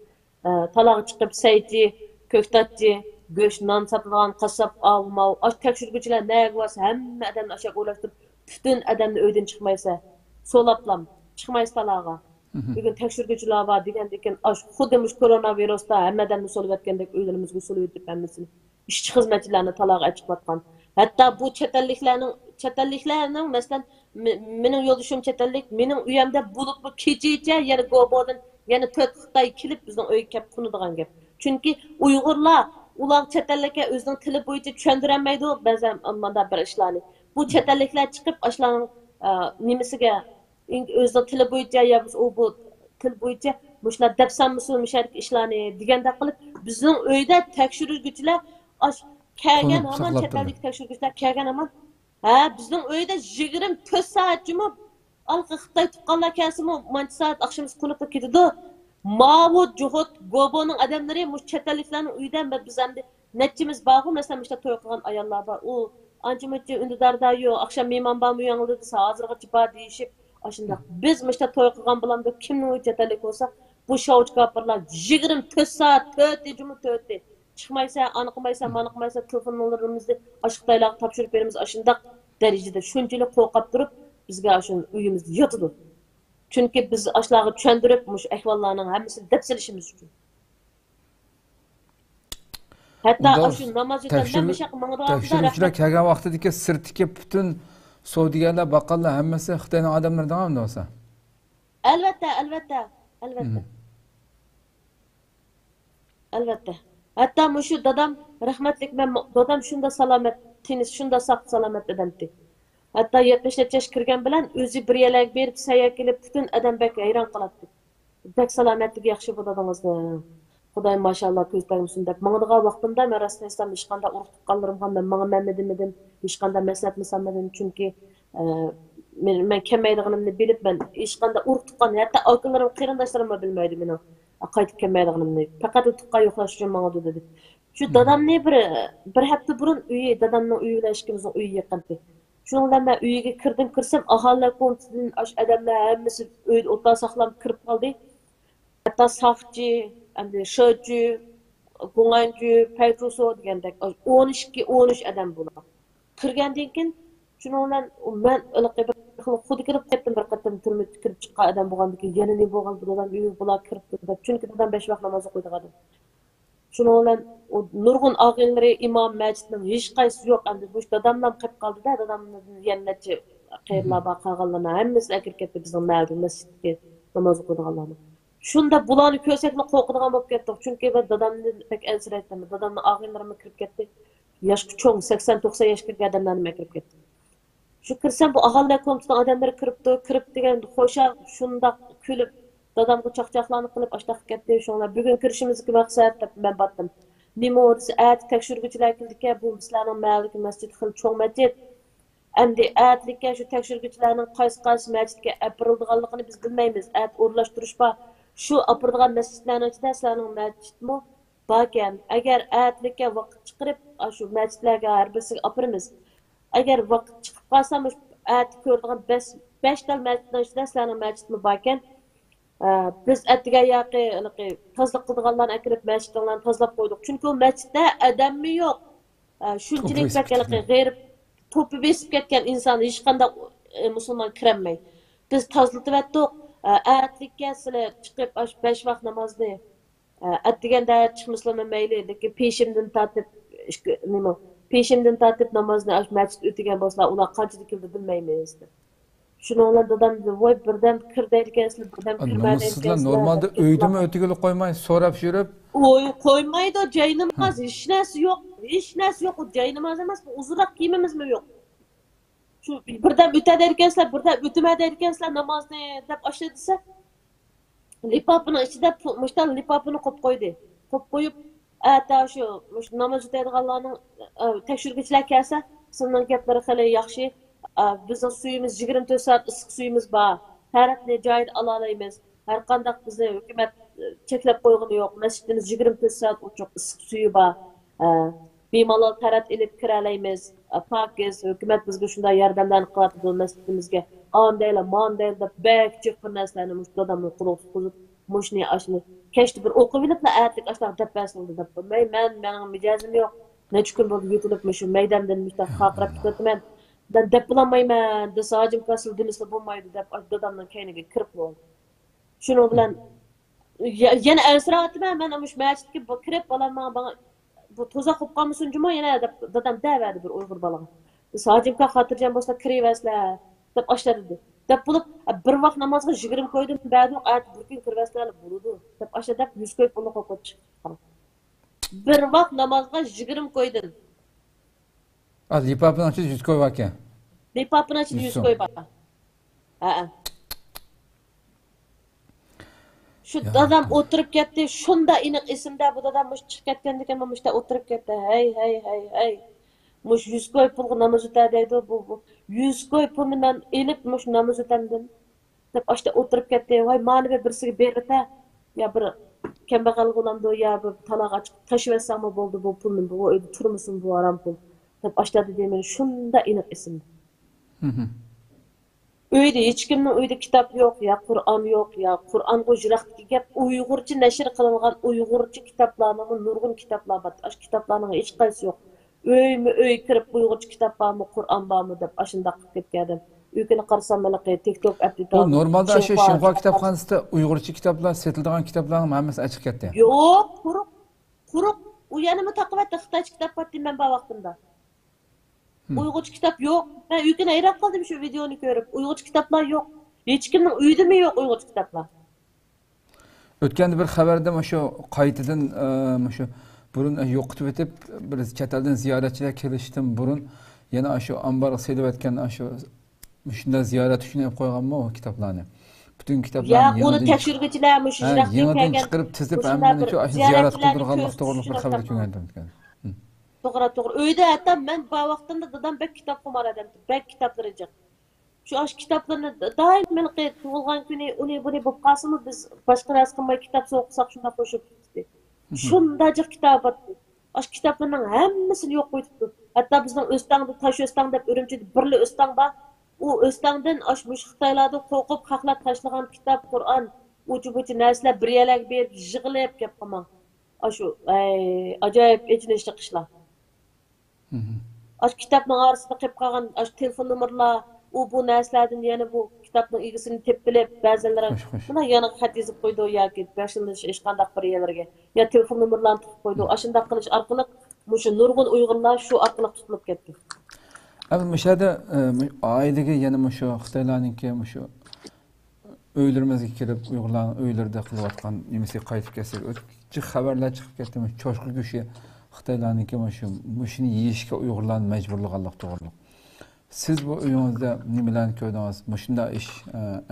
talağı çıkıp sayıcı, köktatçı, göç, nan satılan, kasap, avmav, aş tekşürgüçüler ne varsa hem adamı aşağı ulaştırıp bütün adamı öyden çıkmaysa, solaplam, çıkmaysa talağa. Bugün tekşürgüçüler var degen aş xudemiş koronavirüsta hem adamı solup etkendek öydenimizge solup edip hemmesini işçi hizmetçilerini talağa açıklatkan. Hatta bu çetelliklerinin mesela benim yoldaşım çetellik, benim üyemde bulup bu keçice yani Gobo'dan yani 4 Xitay kilip bizden öyle kep kunuduğun gibi. Çünkü Uygurlar ular çetellikler özünün tili boyunca çöndüremeydi o bazen amanda bir işlerini. Bu çetellikler çıkıp aşıların nimesige özünün tili boyunca ya biz o bu til boyunca muşlar depsan musul müşerik işlerini digende kılıp bizim öyde tekşürgüçler kelgen aman çetellik tekşürgüçler kelgen aman bizim öyde 24 saat cuma alqı Xitay tuqqanlar kelsin mi mançı saat akşamız konup ketidi. Mavut, Juhut, Gobo'nun adamları muş çetelliklerin uydan ve biz hem de netçimiz bağım mesela işte toy kılgan ayarlar var. O ancamacı ünlüdarda yok. Akşam meyman bağımı uyanıldı dese hazırga çıpa değişip aşında. Biz işte toy kılgan bulamda kimnin o çetellik olsa bu şavuç kapırlar 24 saat töte cümle töte. Çıkmaysa, anıkmaysa, manıkmaysa telefonlarımızda aşıqtaylar tapşırıp verimiz aşında derecede. Şunçılık korkap durup bizge aşın uyumuzda yatıdı. Çünkü biz aşılağı çöndürüp muş ehvallarının hemmisini depselişimiz için. Hatta aşı namaz yüzden meşak mağdurlarında tekşürgüçüler kelgen vaqtidagi sirtdagi bütün savdigarlar, baqqallar hammasi Xitoyning odamlaridan mı olsa? Albatta. Hatta muşu dadam rahmetlik ben dadam şunda salamet, tenis şunda sağ salamet edemdi. Hatta 70 yaş kirgen bilen özü bir yerlik berip sayak kelip bütün adam bek hayran qalatdı. Bek salametlik yaxşı bu dadamızdı. Xuday maşallah köz taymısın dep. Mağdığa vaqtımda men rastan İslam hiç qanda uruq tuqqanlarım ham ben mağa memmedemedim, hiç qanda meslep misalmedim çünkü men kemeydiğinimni bilip ben hiç qanda uruq tuqqan hatta akıllarım qeyrindaşlarım bilmeydi meni. Qaytib kelmeydiğinimni. Fakat tuqqa yo'qlash uchun mağdı dedi. Şu dadamni bir hafta burun uyi dadamning uyi bilan ishkimizning uyi yaqindi. Şundan ben uyga kirsem ahali komitetining adamlar hammasi uy o'tda saqlanib kirib qoldi. Hatta saqchi, endi sho'chi, go'nganchi, paytruso degandek 12-13 adam bo'ladi. Kirgandan keyin shundan men xuddi kirib ketdim bir qatam turmush kirib chiqqan adam bo'lgandan keyin yana ne bo'lgan bulardan uyi bular kirib deb chunki dadam 5 vaqt namoz o'qiydi adam. Şununla nurgun ağinleri imam meclisinin hiç qaysı yok. Endi bu dadamdan qilib qoldi da dadamning yannechi qeyrlar bor qolganlarni hammasi akirib ketdi bizning ma'lum masjidga namoz o'qiganlarni. Shunda bularni ko'rsakni qo'rqadigan bo'lib ketdik. Chunki ben dadamni pek ansiraydim. Dadamning ağinlarim kirib ketdi. Yosh cho'ng 80-90 yoshga kirgan odamlarni kirib ketdi. Shu kirsam bu aholi komitetining odamlari kirib degan qo'sha shunda kulib dadamga çaqçaqlarını qilib aştaq ketdi. Şonlar bugun kirishimizga maqsad deb men batdim. Nima o'zi at tekshiruvchilar keldi-ki bu bizlarning ma'lum masjid xil cho'ng masjid. Endi atlikka shu tekshiruvchilarning qaysi masjidga apirilganligini biz bilmaymiz. At o'rlashtirish bor. Shu apirgan masjidlarning ichida sizlarning masjidmi borkan. Agar atlikka vaqt chiqarib shu masjidlarga har birisiga apiramiz. Agar vaqt chiqib qolsa at ko'radigan 5 tal masjidning ichida sizlarning masjidmi bor ekan. Biz atdigan yoqi tozalik qildiganlarni akirib masjidlarni tozalab qo'ydik. Chunki u masjidda odammi yo'q. Shunchalik g'arib to'pi besib ketgan inson hech qanday musulmon kirolmaydi. Biz tozalatyaptik. Atlikka sizlar chiqib 5 vaqt namozni atdiganda chiqmaslarmi mayli, lekin peshimdan tortib namozni masjid o'tigan bo'lsa, ular qancha kildi bilmaymiz. Shuninglar dadam voy birdan kirdaydigansizlar, birdan kirmaydigansizlar. Sizlar normalda uydimi o'tigili qo'ymay, so'rab yurib. Oy, qo'ymaydi, joy namoz, hech narsa yo'q. Hech narsa yo'q, joy namoz emas, uzunroq kiyimimizmi yo'q. Shu birdan o'tadigansizlar, birdan o'tmaydigansizlar namozni deb oshla desa, lipopini ichida mushtal lipopini qo'yib qo'ydi. Qo'yib qo'yib, ata shu namoz o'tadiganlarning tekshiruvchilar kelsa, sizning gaplari xili yaxshi. Bizning suyimiz 24 soat issiq suyimiz bor. Tarafni joyida ola olamiz. Har qanday bizni hukumat cheklab qo'ygani yo'q. Masjidimiz 24 soat ochiq, issiq suyi bor. Bemalol taraf ilib kira olamiz. Pokiz hukumat bizga shunday yordamlarni qilyapti masjidimizga. Andayla, mandayla deb bek chiq bir narsalarni mushtodan quruq qilib, mushni ashni kechdi bir o'qib oliblar, atlik ashlar deb basıldı deb. Mening mijozim yo'q. Necha kun bo'ldi yo'tilib shu maydondan mushta xaqirab ketdim. Deb bulanmayman, desajim kasıl demisle bulmaydı deb dadamdan keyniga kirib bo'ldi. Shuning bilan yana ansiratim men amush masjidga kirib bolamman bana bu toza qo'yib qolmasin juma yana deb dadam daverdi bir Uyg'ur balaga. Desajimga xotirjam bo'lsa kirivaslar deb oshladi. Deb bo'lib bir vaqt namozga 20 qo'ydim, ba'di at bir kun kirivaslar bo'ladi deb oshladi deb 100 qo'yib pulni qo'yib chiqqan. Bir vaqt namozga 20 qo'ydim. Lipopini ochib 100 qo'yib ekan. Lipopini ochib 100 qo'yib ekan. Şu dadam o'tirib ketdi, shunda aniq esimda bu dadam mush chiqib ketganda ekan, mushta o'tirib ketdi. Hey. Mush 100 qo'yib pulga namoz o'tadi bu 100 qo'yib pulni men elib mush namoz o'tandim deb ashta o'tirib ketdi. Voy, mani birisiga berita. Ya bir kambag'al bo'lamdi, ya bir taloq ochib tashlasam bo'ldi bu pulni, bu uyda turmusin bu aram pul. Deb ashladi deyman, shunda aniq esimda. Uyda hech kimning uyda kitob yo'q, ya Qur'on yo'q, ya Qur'onga jiroqdagi gap Uyg'urcha nashr qilingan Uyg'urcha kitoblarning nurg'un kitoblar bor. Ash kitoblarning hech qaysi yo'q. Uy kirib Uyg'urcha kitob bormi, Qur'on bormi deb ashunda qilib ketgandim. Uykini qarasam mana TikTok appida. Bu normalda shu Shinxo kitobxonasida Uyg'urcha kitoblar, setiladigan kitoblarning hammasi chiqib ketdi. Yo'q, quruq. U yana mutaqavatda Xitoycha kitob qotdim men bu vaqtimda. Uyg'urcha kitob yo'q. Men uykini hayron qoldim shu videoni ko'rib. Uyg'urcha kitoblar yo'q. Hech kimning uyidami yo'q Uyg'urcha kitoblar. O'tganda bir xabarda shu qaytadan shu burun yo'qitib o'tib, bir chet eldan ziyoratchilar kelishdan burun yana shu ambarga selayotgan shu shunday ziyorat uchun olib qo'yganmi o kitoblarni. Butun kitoblarni uni tekshiruvchilar shu yangidan chiqarib tizib hamma shu ziyorat qildirganlik to'g'ri bir xabar kelgan. To'g'ri. Uyda hatta men bu vaqtimda dadam bek kitob qilmar edim. Bek kitoblar ejik. Shu kitoblarni doim men tug'ilgan kuni uni buni bo'lib qolsa biz boshqa narsa qilmay kitob o'qisak shunda qo'shib ketdik. Shundajik kitob bor. Kitoblarning hammasini yo'q qo'yibdi. Hatto bizning O'stangda Tosh O'stang deb Urumchida birli O'stang bor. U O'stangdan mush Xitoylarda qo'qib haqlab tashlagan kitob, Qur'on, uchi narsalar bir yalak berib yig'ilib kelib qolman. Shu ajoyib echinishli qishlar. Kitobning orasida qilib qolgan telefon nomerlar, bu narsalardan yana bu kitobning egisini tepilib, ba'zilari buni yana xat yozib qo'ydi yoki bashilnish hech qanday bir yerlarga ya telefon nomerlarini tutib qo'ydi. Shunday qilish orqali shu nurg'un Uyg'urlar shu orqali tutilib ketdi. Mishada oilaga yana shu Xitoylarningki shu uylarimizga kirib Uyg'urlarning uylarida qilayotgan nimasiga qaytib kelsak, o'tchi xabarlar chiqib ketdi. Cho'chqa go'shi Xitoylarningki shuni yeyishga Uyg'urlarni majburlaganlik to'g'riliq. Siz bu uyingizda nimalarni ko'rdingiz? Shunday ish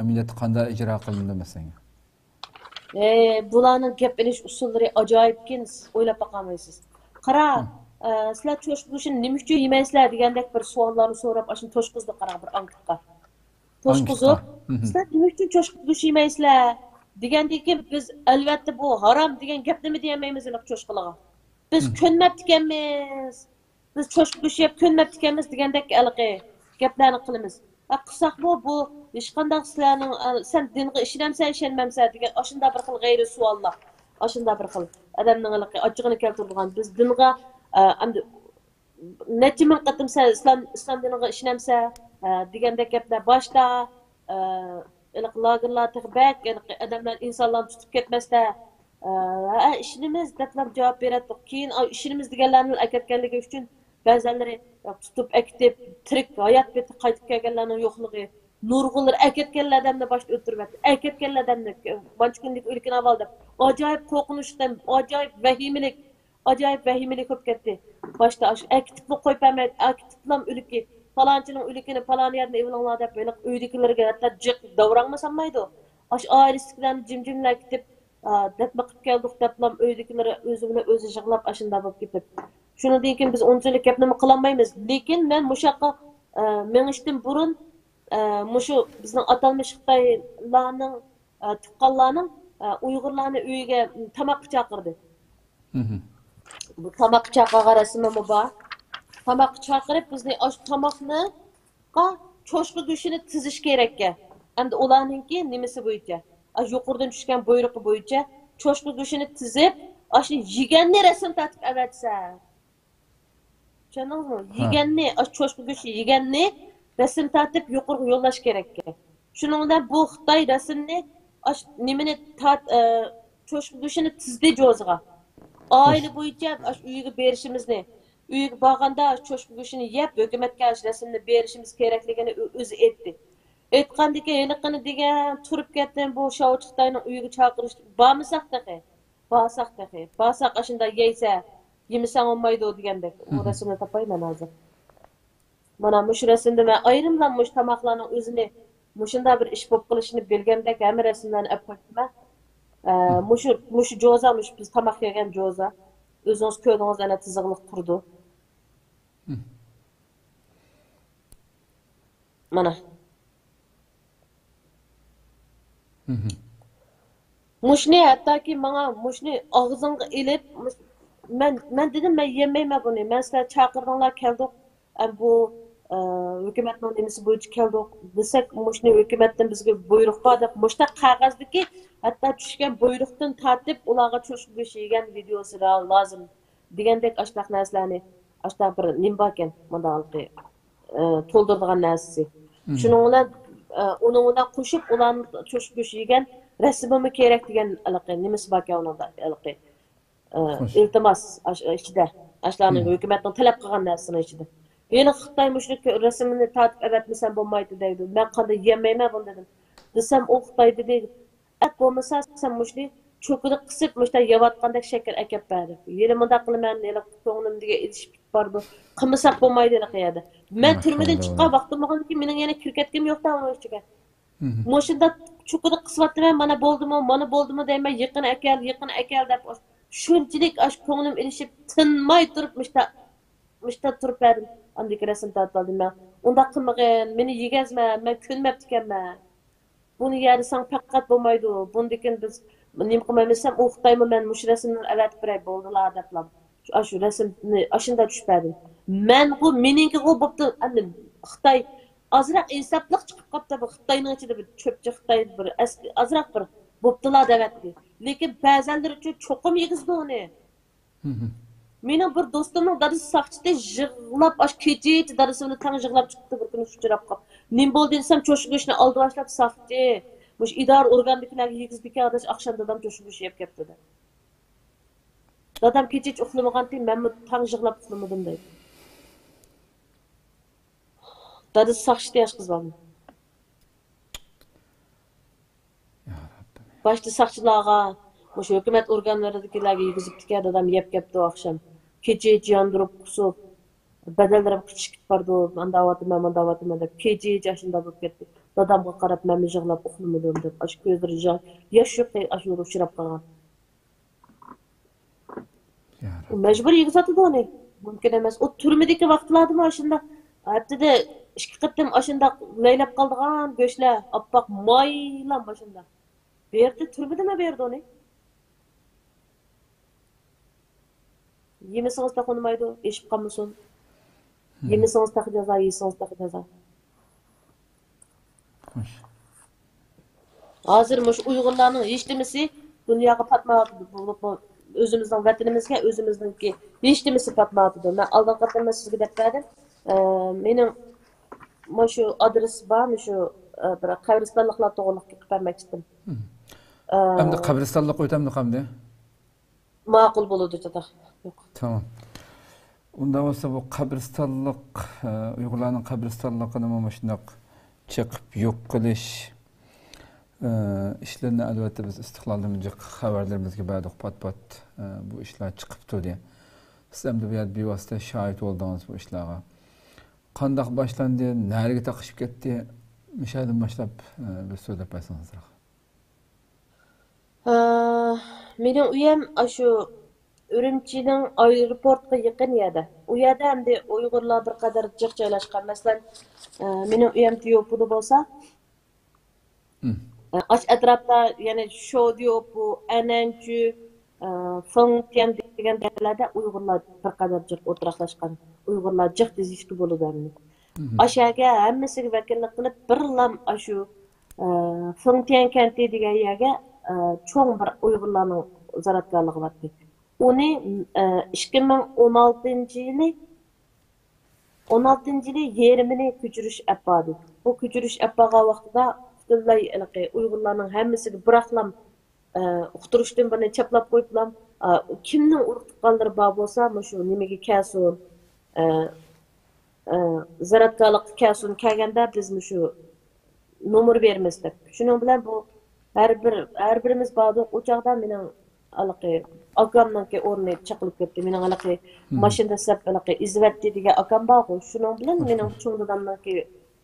amaliyotda qanday ijro qilindi masalan? Bularning gap ilish usullari ajoyibkin, o'ylab boqamaysiz. Qara, sizlar cho'shquzni nima uchun yemaysizlar degandek bir savollarni so'rab, ashuni to'shquzni qara bir anketga. To'shquzni, sizlar nima uchun cho'shquzni yemaysizlar degandan keyin biz albatta bu harom degan gapni deyamaymiz cho'shqilarga. Biz ko'nmabdi ekanmiz. Biz cho'shqa go'sht yeb ko'nmabdi ekanmiz degandek alqi gaplarni qilamiz. Qilsak bu hech qanday sizlarning sen dinga ishonamsan, ishonmamsan degan ashunda bir xil g'ayri savollar. Ashunda bir xil odamning ochig'ini keltirgan biz dinga endi necha ming qatim sen islom diniga ishonamsan degandek gaplar boshda iliq lagerlar tig'bak odamlar insonlarni tutib ketmasda ishimiz deb javob beradi. Keyin ishimiz deganlarni aketganligi uchun ba'zanlari tutib akitib tirik hayot beti qaytib kelganlarning yo'qligi nurg'ullar aketganlar odamni boshda o'tiribdi. Aketganlar odamni mancha kunlik o'lkin avval deb ajoyib qo'rqinchdan ajoyib vahimalik bo'lib ketdi. Boshda akitibni qo'yib bermaydi, akitiblam o'liki falonchining o'likini falon yerda evlanglar deb böyle uydagilarga hatto jiq davrangma sanmaydi. Ailesi bilan jimjimlar ketib depma qilib keldik deplam uydagilar o'zi bilan o'zi yig'lab ashunda bo'lib ketib. Shundan keyin biz unchalik gapni qilolmaymiz. Lekin men mushaqqa menishdan burun mushu bizning atalmış Xitoylarning tuqqanlarning Uyg'urlarni uyiga tamoqqa chaqirdi. Bu tamoqqa chaqirgan rasmimi bor. Tamoqqa chaqirib bizni osh tamoqni cho'shqa go'shini tizish kerakka. Endi ularningki nimasi bo'yicha, yuqoridan tushgan buyruqi bo'yicha cho'shqa go'shini tizib, oshni yeganni rasm tatib avatsa. Tushundingizmi? Yeganni, cho'shqa go'shi yeganni rasm tatib yuqoriga yo'llash kerakka. Shuning bilan bu Xitoy rasmni nimani cho'shqa go'shini tizdi jo'zga. Aile bo'yicha uyiga berishimizni uyga borganda cho'shqa go'shini yeb hukumatga rasmni berishimiz kerakligini o'zi aytdi. Aytgandiki haliqini degan turib ketdim bu Shovchi Xitoyning uyiga chaqirish borsak ashunda yeysa yemisang olmaydi degandek u rasmni topayman hozir. Mana mush rasmda men ayrimlanmış tamoqlarning o'zini mushunda bir ish bo'lib qilishini bilgandek hamma rasmlarni olib qo'ydim. Mushu jo'za biz tamoq yegan jo'za. O'zingiz ko'rdingiz ana tiziqliq turdi. Mana. Mushni hattoki menga mushni og'zimga ilib men dedim men yemayman buni. Men sizlar chaqirdinglar keldik. Bu hukumatning nimasi bo'yicha keldik. Desak mushni hukumatdan bizga buyruq bor deb mushta qog'ozdagi hatto tushgan buyruqdan tortib ularga cho'shib yegan videosi lozim degandek ashtaq narsalarni ashtaq bir nim bor ekan mundaqi to'ldiradigan narsasi. Shuning bilan uning bilan qo'shib ularni cho'shib yegan rasmimi kerak degan nimasi bor ekan unda iltimos ichida ashlarning hukumatning talab qilgan narsasining ichida. Yeni Xitoy mushni rasmini tortib avatmasam bo'lmaydi deydi. Men qanday yemayman bunu dedim. Desam o Xitoy dedi et bo'lmasa sen mushni cho'kini qisib mushta yeyotgandek shakar akab berdi. Yeni bunda qilaman, yeni ko'nglimga ilishib bordi. Qilmasak bo'lmaydi deydi. Men turmadan chiqqan vaqtim bo'lganki mening yana kirkatkim yo'qdan o'sha ichiga. Mushunda cho'kini qisyapman, mana bo'ldimi deyman, yaqin akal deb shunchalik ash ko'nglim ilishib tinmay turib mushta turib berdim. Andiki rasm tortdim men. Unda qilmag'in, meni yegazma, men ko'nmabdi ekanman. Bunu yani san faqat bo'lmaydi. Bundikin biz nim qilmaysam u Xitoymi men mush rasmni avatib beray bo'ldilar deblam. Shu rasmni ashunda tushpadim. Men bu meningki u bo'pti. Endi Xitoy azroq insofliq chiqib qopti bu Xitoyning ichida bir cho'pchi Xitoy bir azroq bir bo'ptilar devatdi. Lekin ba'zanlar uchun cho'qim yegizdi uni. Mening bir do'stimning dadasi saqchida yig'lab kecha dadasini tang yig'lab chiqdi bir kuni uchrab qolib. Nim bo'ldi desam cho'shib go'shni oldi boshlab saqchi. Mush idora organdagilarga yegizdiki adash oqshom dadam cho'shib go'sh yeb ketdi. Dadam kecha uxlamagandan men tang yig'lab uxlamadim deydi. Dadasi saqchida yosh qiz bo'ldi. Başta saqchilarga mush hukumat organlaridagilarga yegizibdiki dadam yeb ketdi oqshom. Kecha yandırıp qusib badallarım qichib bardi. Manda avatıma deb kecha yashunda bo'lib ketdi. Dadamga qarab men yig'lab uxlamadim deb ash ko'zlari yosh yo'q ash yo'l uchrab qolgan. Mecbur yig'izatdi uni. Mumkin emas. O turmidagi vaqtlardimi ashunda haftada 2 qatim ashunda laylab qoldigan go'shlar oppoq maylan ashunda. Berdi turmidimi berdi uni? Yemesingiz da qo'nmaydi, eshib qolmasin. Yemesingiz da jazo, yesingiz da jazo. Hoş. Hazır muş Uyg'urlarning hech nimasi dunyoga patmayapti. Bu o'zimizning vatanimizga, o'zimizningki hech nimasi patmayapti. Men oldin qatorda sizga deb berdim. Mening shu adres bor, shu bir qabristonliklar to'g'riliq qilib bermoqchi edim. Hem de kabristonlik o'tamdi qamdi? Ma'qul bo'ladi juda. Yo'q. Tamam. Unda olsa bu kabristonlik, Uyg'urlarning qabristonligini mana shunday chiqib yo'q qilish işlerini elbette biz istiqlalımızca haberlerimizge berdik pat bu işler çıkıptı diye. Siz hem de bir vasıta şahit oldunuz bu işlere. Qandaq başlandı, nereye takışıp gitti? Müşahedin başlap bir söz yaparsanız. Mening uyam shu Ürümchining aeroportga yaqin yerda. U yerda ham de Uyg'urlar bir qadar jiq joylashgan. Masalan, mening uyam Tiyopida bo'lsa, aş atrofda yana Shodyopu, Ananchu, Fengtian degan joylarda Uyg'urlar bir qadar jiq o'tiraqlashgan. Uyg'urlar jiq dizishki bo'ladi. Aşaga hammasiga vakillik qilib birlam shu Fengtian kenti degan yerga cho'ng bir Uyg'urlarning zaratgarligi bor. Onu 2016 yılı yerimini küçürüş yapmadı. Bu küçürüş yapmağa vaxtida Abdullay Uyg'urlarning hammasiga bıraklam uqtirishdan buni chaplab qo'yiblam. Kimning urug'liqlari bor bo'lsa, shu nimaga kelsin, zaratgarlik kelsin kelganda biz shu nomer beramiz deb. Shuning bilan bu har birimiz bordi. O chaqda mening akamningki o'rni chaqilib ketdi. Mening mashinada sap izvatdi degan akam bor. Shuning bilan mening cho'ng dadamningki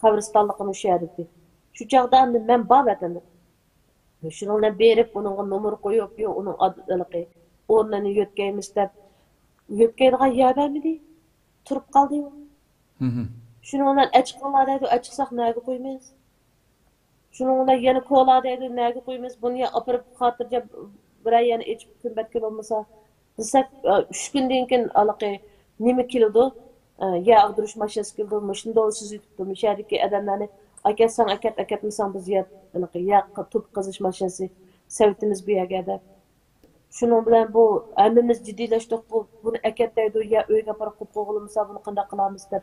qabristonligini o'sha yerda. Shu chaqda men bor vatanda. Shuni berib, uningga nomer qo'yib, uning o'rnini yo'tkaymiz deb yo'tkaydigan yer bermidi? Turib qoldi. Shuni bilan achiqlar deydi, achiqsaq nega qo'ymaymiz? Shuni bilan yana kola deydi, nega qo'ymaymiz? Buni opirib xotirjam bir yana ichib kunbatga bo'lmasa, desak 3 kundan keyin nima keldi? Ya ag'dirish mashinasi keldi, mashina siz yutibdi. Mishadiki odamlarni akatsan akatmasan biz ya tut qizish mashinasi savitimiz bu yerga deb. Shuning bilan bu hammamiz jiddiylashdik. Buni akatlaydi ya uyga borib qo'yib qo'yilmasa buni qanday qilamiz deb.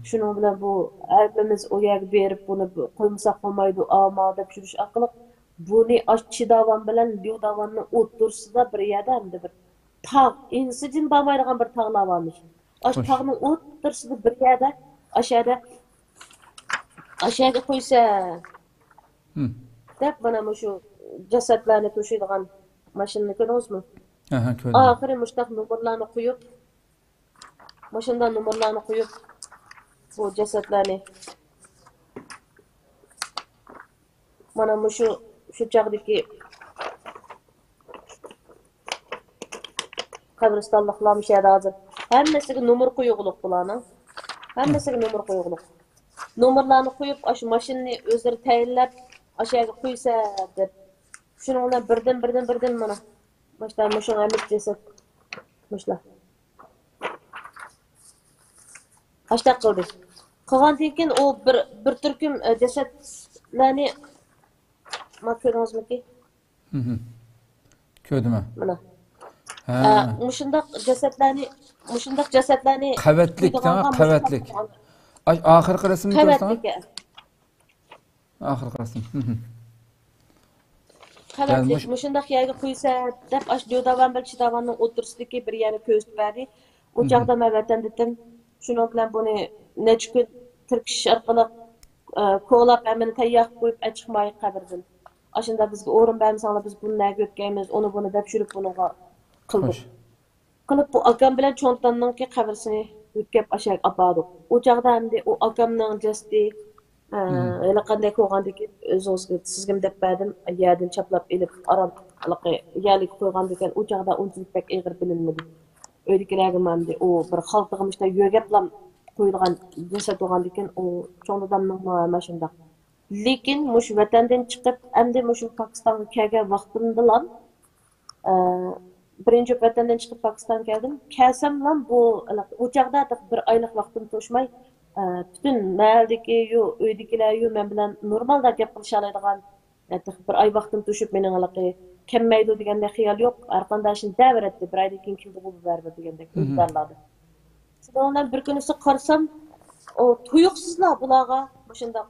Shuning bilan bu hammamiz u yerga berib buni qo'ymasa qolmaydi, ama deb shurish orqali buni chidavan bilan Lyudavanning o'ttirsida bir yerda hamda bir tog' insijin bo'lmaydigan bir tog'lar varmış. Tog'ning o'ttirsida bir yerda aşağıya qo'ysa deb mana shu jasadlarni to'shaydigan mashinani ko'rdingizmi? Aha, ko'rdim. Oxiri mushtaq nomerlarni qo'yib, mashinada nomerlarni qo'yib, bu jasadlarni mana shu chaqdagi qabristonliklar mishada hozir hammasiga nomer qo'yug'liq bularning. Hammasiga nomer qo'yug'liq. Nomerlarni qo'yib, shu mashinani o'zlari tayinlab, aşağıya qo'ysa deb. Shuning bilan birdan mana mushu hamma jasad mushlar. Hashta qildi. Qilgandan keyin u bir turkum jasadlarni ko'rdingizmi? Ko'rdim. Mana. Mushundaq jasadlarni qavatlik, qavatlik. Oxirgi rasmni ko'rsangiz? Oxirgi rasm. Qavatlik mushundaq yerga qo'ysa deb Lyudavan Chidavanning o'tirsidagi bir yana ko'rsatib berdi. O chaqda men vatandadim. Shuning bilan buni necha kun tirkish orqali ko'lab hamini tayyor qo'yib chiqmay qabrdan. Ashunda bizga o'rin bermasanglar biz buni nega o'tkaymiz, buni deb shurib bunga qildik. Qilib bu akam bilan cho'ntanninki qabrisini o'tkab aşağı apadik. O chaqda hamda o akamning jasadi hali qanday qo'ygandiki o'zingizga sizga deb berdim, yerdan chaplab elib aram yerlik qo'ygandikan o chaqda unchalik pek ig'ir bilinmadi. O'ydikilarga mamdi o bir xalqimizda yo'gaplam qo'yilgan jasad bo'lgandikan o cho'ng odamning mana shunday. Lekin mush vatandan chiqib hamda mush Pokistonga kelgan vaqtimdalam birinchi vatandan chiqib Pokistonga keldim. Kelsam ham bu o chaqda bir oylik vaqtim to'shmay bütün mahalldeki uydagilar men bilan normalda gap qilisha oladigan bir ay vaqtim to'shib mening aloqi kelmaydi deganda xiyol yo'q. Har qanday ishni daveratdi. Bir aydan keyin keldi bu baribir degandek uydarlardi. Ondan bir kunisi qarsam, o tuyuqsizlar bularga shunda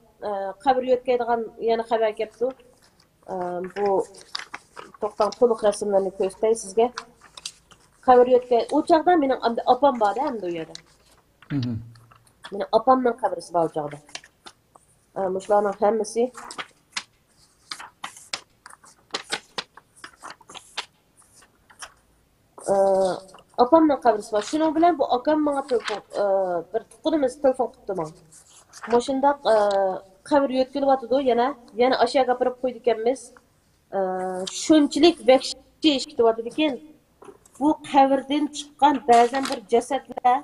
qabr yo'tkaydigan yana xabar kelibdi. Bu to'xtam to'liq rasmlarni ko'rsatay sizga. Qabr yo'tkay. O chaqda mening opam bor-da, hamda u yerda. Mening opamning qabrisi bor o chaqda. Mushlarning hammasi opamning qabrisi bor. Shuning bilan bu akam menga telefon bir tuqqunimiz telefon qilibdi menga. Moshundaq qabr yo'tkilyotdi yana aşağı gapirib qo'ydi ekanmiz. Shunchalik vahshiy ish ketyapti ekan. Bu qabrdan chiqqan ba'zan bir jasadlar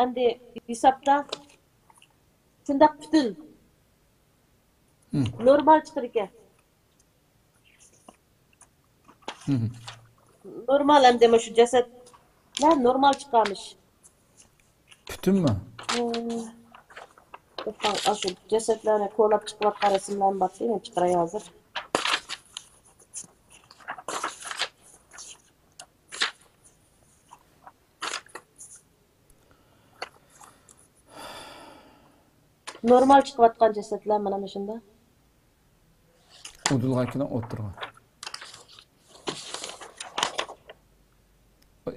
endi hisobda shundaq butun normal chiqar ekan. Normal endi shu jasadlar normal chiqarmish. Bütünmü? Şu cesetlerine ko'lab chiqayotgan rasmlarni baksana chiqaray hozir. Normal chiqayotgan cesetler mana shunda. Udulg'akidan o'tirg'a.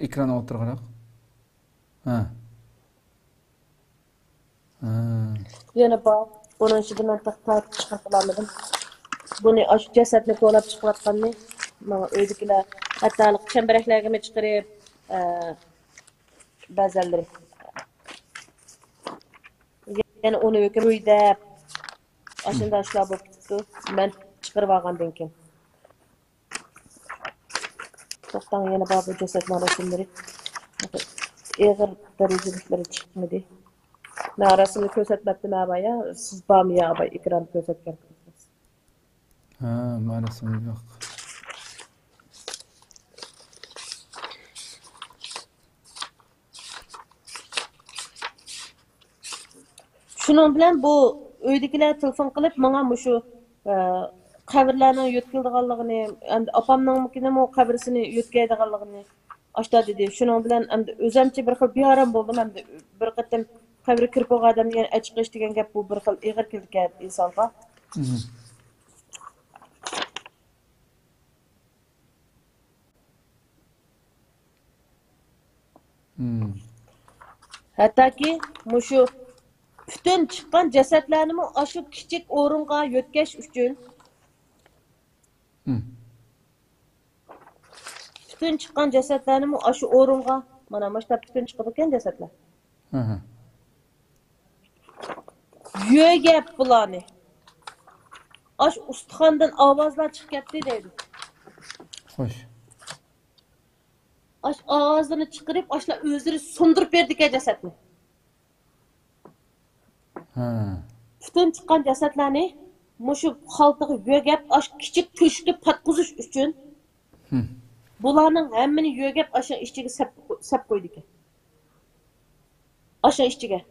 Ekrana o'tirg'aroq. Ha. Yana bak, bunun için ben taktar çıkartılamadım. Bunu aş cesetini ko'lab chiqayotganni, mana uydagilar hattolik chambaraklarga chiqarib, ba'zanlari. Yani onu ökürüydep, aşında aşağı bakıptı. Ben çıkarıp algandan keyin. To'xtan yana bor bu cesetni resimlari. Eg'ir darajalikları chiqmadi. Men rasmni ko'rsatmadim abaya. Siz bormi ya abay ekran ko'rsatgan. Ha, men rasmim yo'q. Şunun bilan bu uydagilar telefon qilib, menga shu qabrlarning yo'tkildiganligini, endi opamning o qabrisini yo'tkaydiganligini ashta dedi. Şunun bilan endi o'zimcha bir xil bearam bo'ldim. Endi bir qatam qabri kirib olgan odam yana achiqish degan gap bu bir xil ig'ir kelgan insonga. Hattoki shu bütün çıkan cesetlerini aşı küçük orunga yötkeş üçün. Bütün çıkan cesetlerini aşı orunga, mana başta bütün çıkıdırken cesetler. Yögep bulanı. Aş ustahandan avazlar çıkıp deydi. Hoş. Aş ağzını çıkarıp aşla özleri sundurup verdik cesetini. Bütün çıkan cesetlerini şu haltığı yögep aş küçük tüşkü patkuzuş üçün bularının hemmini yögep aşağı işçiге sep koydu ki. Aşağı işçiге.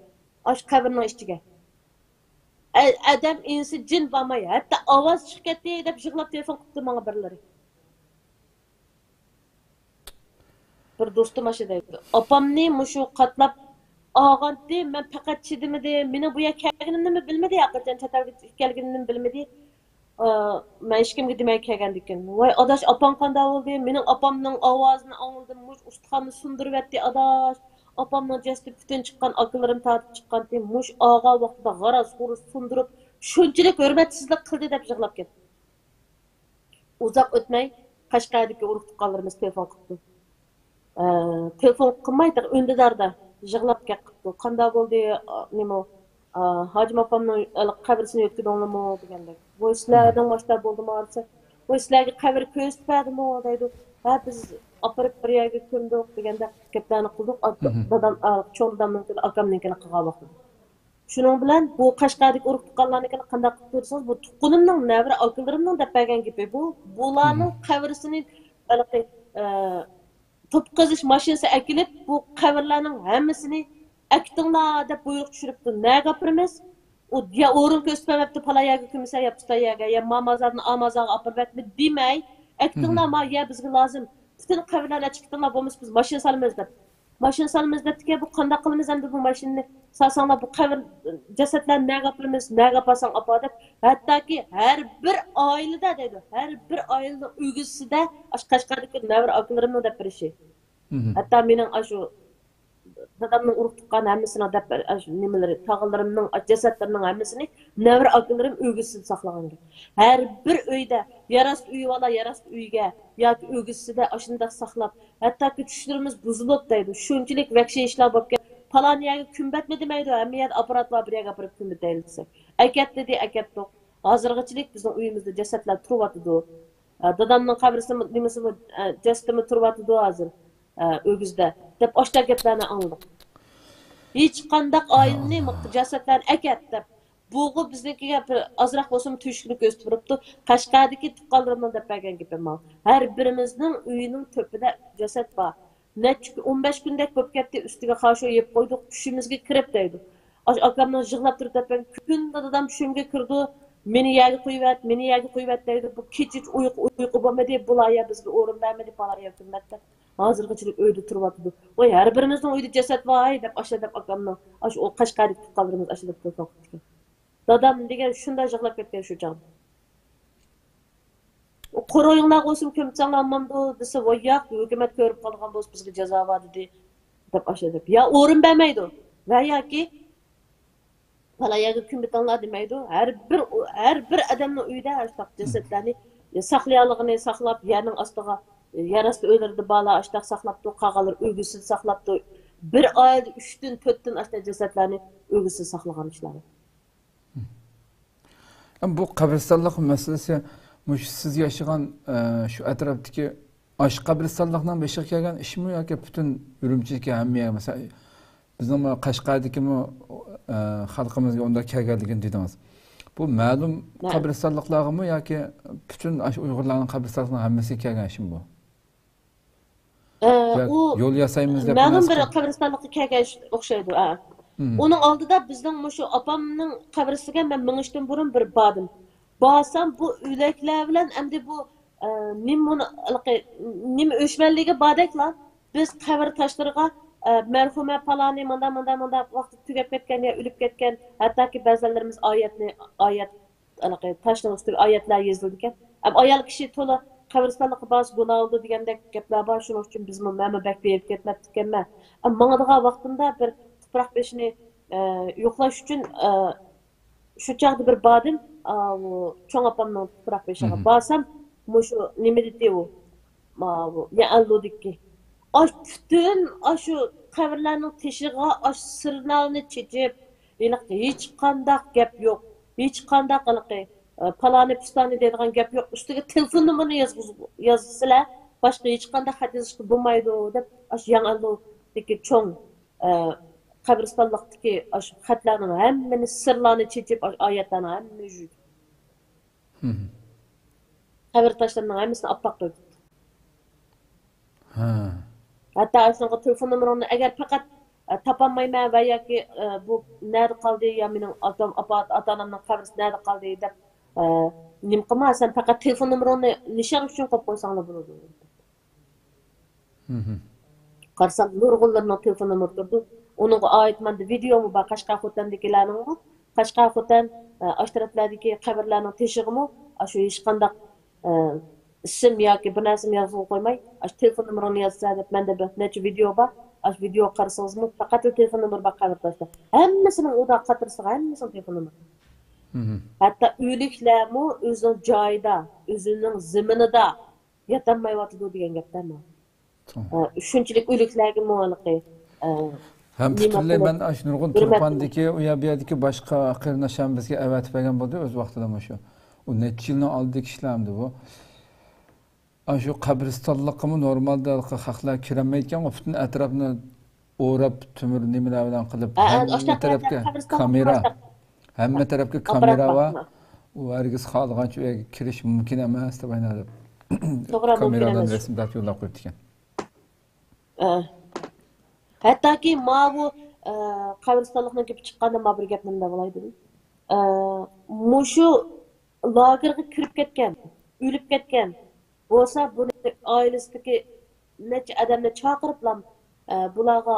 Aş kabrinin işçiге. Adam insi cin bağmaya. Hatta avaz çıkıp deyip jığlap telefon kıptı bana birileri. Bir dostum aşağıdaydı. Opamni şu katlap ağandı, ben fakat çidimidi, beni bu ya kelgenimni bilmedi, hakikaten çatalga kelgenimni bilmedi. Ben hiç kimge demeye kelgendikin. Vay adaş opam qanda oldu, mening opamning ovozini angladim, mush ustaxonni sundurup etdi adaş. Opamning jasadi bütün chiqqan akılarım tatib chiqqan deb, mush ağa vaqtida g'araz xurus sundurup, shunchalik hurmatsizlik qildi deb yig'lab ketdi. Uzoq o'tmay Qashqardagi urug' tuqqanlarimiz telefon qildi. Telefon qilmaydi, öndedarda yig'lab ketdi. Qanday bo'ldi, nima Hacım opamning qabrisini yo'tkidinglarmi degandek. Bu ishlardan boshqa bo'ldimi desa, bu ishlarga qabr ko'rsatmadimi deydi. Ha biz opirib bir yerga ko'mdik deganda gaplarni qildik. Dadam cho'ng dadamning akamninkini qilgan vaqt. Shuning bilan bu Qashqardagi urug' tuqqanlarnikini qanday qilib ko'rsangiz, bu tuqqunimning navra akalarimning deb bergan gapi bu. Bularning qabrisini to'p qizish mashinasi akilib, bu qabrlarning hammasini Aktinglar deb buyruq tushiribdi. Nega gapiramiz? O ya o'rin ko'rsatmabdi palayaga kimsa ya putayaga ya mamazarni amazaga apirbatmi demay, aktinglar ma ya bizga lozim. Bütün qavrlarga chiqdinglar bo'lmasa biz mashina solamiz deb. Mashina solamiz debdiki bu qanday qilamiz endi bu mashinani sasanglar bu qabr jasadlarni nega qilamiz, nega pasang apa deb. Hattoki har bir oilada deydi, har bir oilada uygisida Qashqardagi navra akalarimni deb birishi. Hatto mening shu dadamning urug' tuqqan hammasini deb nimalar tog'alarimning jasadlarining hammasini navra akalarim o'gisida saqlagan. Har bir uyda yarast uyi bola yarast uyga yoki o'gisida ashundoq saqlab, hattoki tushlarimiz buzilib deydi. Shunchalik vahshiy ishlar bo'lib ketdi. Falan yerga kumbatmi demaydi, hamiyat apparatlar bir yerga borib kumbatayli desa. Akat dedi, akatdi. Hozirgachilik bizning uyimizda jasadlar turyotdi. Dadamning qabrisida nimasimi jasadimi turyotdi hozir. O'gizda deb oshlar gaplarni angladik. Hech qanday oilni jasadlarni akat deb buğu biznikiga azroq bo'lsa tuyushlik o'sib turibdi. Qashqardagi tuqqanlarimdan deb bergan gapim bor. Har birimizning uyining to'pida jasad bor. Necha 15 kundek bo'lib ketdi, ustiga xasho yeb qo'ydik, tushimizga kirib deydi. Akamning yig'lab turib deb kun dadam tushimga kirdi. Meni yerga qo'yvat deydi. Bu kecha uyqu bo'lmadi, bularga bizga o'rin bermadi, bularga hukmatda. Hozirgachilik uyda turyapti. Voy har birimizning uyda jasad voy deb asha deb akamning o Qashqardagi tuqqanlarimiz asha deb turibdi. Dadam degan shunday yig'lab ketgan shu chog'da. O qo'royinglar qo'ysin ko'msanglar mamdu desa voy yo'q, hukumat ko'rib qolgan bo'lsa bizga jazo bor dedi deb asha deb. Ya o'rin bermaydi. Va yoki palayaga kumbitanlar demaydi. Har bir odamning uyida ashtaq jasadlarni saqlayanligini saqlab yerning ostiga yarası öldürdü bala açtaq saqlapdı, qağalır ögüsü saqlapdı. Bir ayda 3'tün 4'tün açtaq cesetlerini ögüsü saqlagan işleri. Bu qabristonlik masalasi siz yaşayan şu etraftaki aş qabristonlikdan beşik kelgan ishmi yoki butun Urumchiga hammaga mesela bizning Qashqardagi xalqimizga unda kelganligini dedingiz. Bu ma'lum qabristonliklarmi yoki butun Uyg'urlarning qabristonliklarining hammasiga kelgan ishmi bu? O yol yasaymiz deb ma'lum bir qabristonlikka kelgan o'xshaydi. Onun aldıda bizning mushu opamning qabrisiga men minishdan burun bir bordim. Borsam bu o'laklar bilan endi bu nim o'shmanligi bordaklar biz qabr tashlariga merhume palani manda vaqt tugab ketgan ya o'lib ketgan hattoki ba'zilarimiz oyat tashlar ustiga oyatlar yozildi ekan. Ayol kishi to'la qabristonlikqa bos bo'ladi degandek gaplar bor. Shuning uchun biz mana bak berib ketmoqdik ekanman. Mangadigan vaqtimda bir tuproq beshini yo'qlash uchun shu chaqda bir bordim. Cho'ng opamning tuproq beshiga borsam, mushu nima dedi u? Ya allodikki. Bütün şu qabrlarning teshiga sirnalni chechib, hech qanday gap yo'q. Hech qanday palani pistani deydigan gap yo'q. Ustiga telefon nomerini yozsalar, boshqa hech qanday xat yozishga bo'lmaydi deb Yangialdagi cho'ng qabristonlikdagi xatlarning hammani sirlarni chechib, oyatlarni hammani yuzdi. Qabr tashlarining hammasini oppoq qo'ydi. Hatta aslında telefon numaramı eğer fakat tapamayman va yoki bu nerede qoldi ya mening ota-onamning qabrisi nerede qoldi deb nim qilmasan faqat telefon numaramni nishon uchun qo'yib qo'ysanglar bo'ladi. Qarsam nurg'ullarning telefon nomeri turdi. Uningga oid menda videomi bor Qashqarxotandagilarning. Qashqarxotan ashtaraflardagi qabrlarning teshig'imi shu hech qanday isim yoki bir narsani yozib qo'ymay, telefon nomerini yozsa deb menda bir necha video bor. Video qarasangizmi, faqat telefon nomeri bor qabrda. Hammasining o'da qatirsiga hammasining telefon nomeri. Hatto o'liklarmi o'zining joyida, o'zining zaminida yotolmayotdi degan gaplarmi? Shunchalik o'liklarga muallaqi. Hem butunlay men Nurg'un Turpandagi, u yerdagi boshqa qarindoshlarimiz bizga avatib bergan bo'ldi o'z vaqtida shu. U necha yilning oldidagi ishlardi bu. Şu qabristonlikmi normalda xalqlar kirolmaydigan, butun atrofni o'rab tümür nimalar bilan qilib, hamma tarafga kamera va u hargiz xohlagancha u yerga kirish mumkin emas deb aytadi. Kameradan rasmlar yo'llab qo'yibdi ekan. Hattoki bu qabristonlikdan kelib chiqqanda men bir gap nima deb olay dedim. Mushu lagerga kirib ketgan, o'lib ketgan bo'lsa buni oilasidagi necha odamni chaqiriblam bularga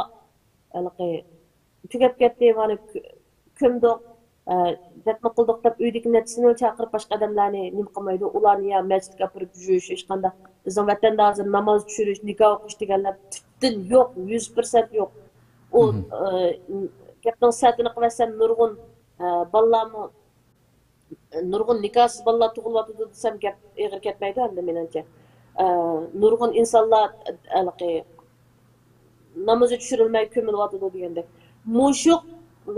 tugab ketdi, mana ko'mdiq, dafn qildik deb uydagi nechasini chaqirib boshqa odamlarni nima qilmaydi, ularni ya masjidga olib yurish, hech qanday bizning vatanda hozir namoz tushirish, nikoh o'qish deganlar tubdan yo'q, 100% yo'q. O gapning satini qilsam nurg'un bolalarni nurg'un nikohsiz bolalar tug'ilyotdi desam gap eg'ir ketmaydi endi menimcha. Nurg'un insonlar namozga tushirilmay ko'milyotdi degandek. Mushuq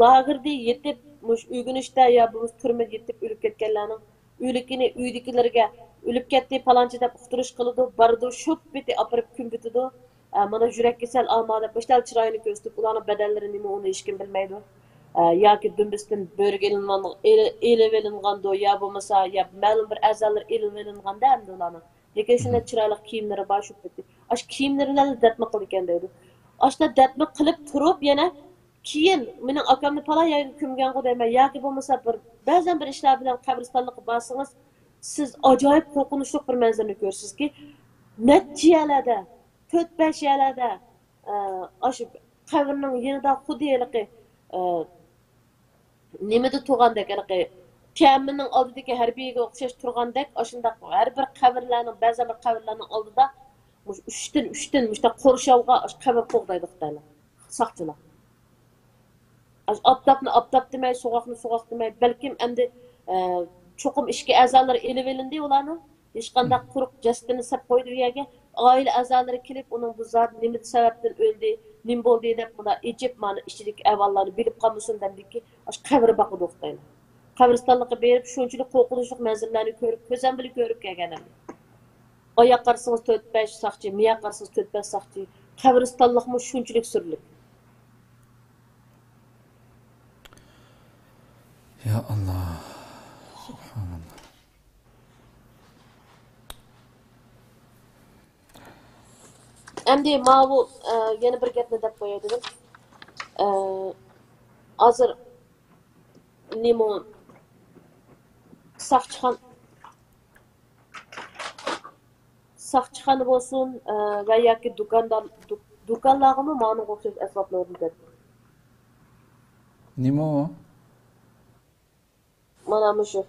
lagerda yetib, mush uyg'unishda yo bu turmada yetib o'lib ketganlarning o'likini uydagilarga o'lib ketdi palonchi deb uqtirish qiladi, bardi shu biti opirib kun bitidi. Mana yurak kasal almada boshtal chiroyini ko'rsatib, ularning badallari nima uni hech kim bilmaydi. Yoki dumbisdan bo'rga elib elingando yo bo'lmasa yo ma'lum bir a'zolar elib elinganda endi ularning. Lekin shunday chiroyli kiyimlari bor shu biti. Ash kiyimlarini datma qilgan ekan deydi. Ashda datma qilib turib yana keyin mening akamni pala yerga ko'mgan deyman yoki bo'lmasa bir ba'zan bir ishlar bilan qabristonlikqa borsangiz siz ajoyib qo'rqinchli bir manzarani ko'rsizki, nechiyalarda 4-5 yerlarda shu qabrning yanida xuddi nimada turgandek, kaminin oldidagi harbiyga o'xshash turgandek, shunday har bir qabrlarning ba'zan bir qabrlarning oldida 3dan mushta qo'rshovga qabr qo'g'daydi xitoylar, saqchilar. Aptap demay, so'g'oq demay, balkim endi cho'qim ishki a'zolar elib elindi ularni. Hech qanday quruq jasadini sap qo'ydi u yerga. Oila a'zolari kelib, uning bu zot nima sababdan o'ldi, nima bo'ldi deb bular ejib mana ichidagi ahvollarni bilib qolmasin demdiki, qabr boqib o'qitaylar. Qabristonlikqa berib shunchalik qo'rqinchli manzarlarni ko'rib, ko'zam bilib ko'rib kelganman. Oyoq qarsangiz 4-5 saqchi, miya qarsangiz 4-5 saqchi. Qabristonlikmi shunchalik sirlik. Ya Allah. Subhanallah. Endi bu yana bir gapni deb qo'yay dedim. Hozir nima saqchixona bo'lsin va yoki do'konlargami ma'lum o'xshash asboblarni deb. Nima o? Mana shu.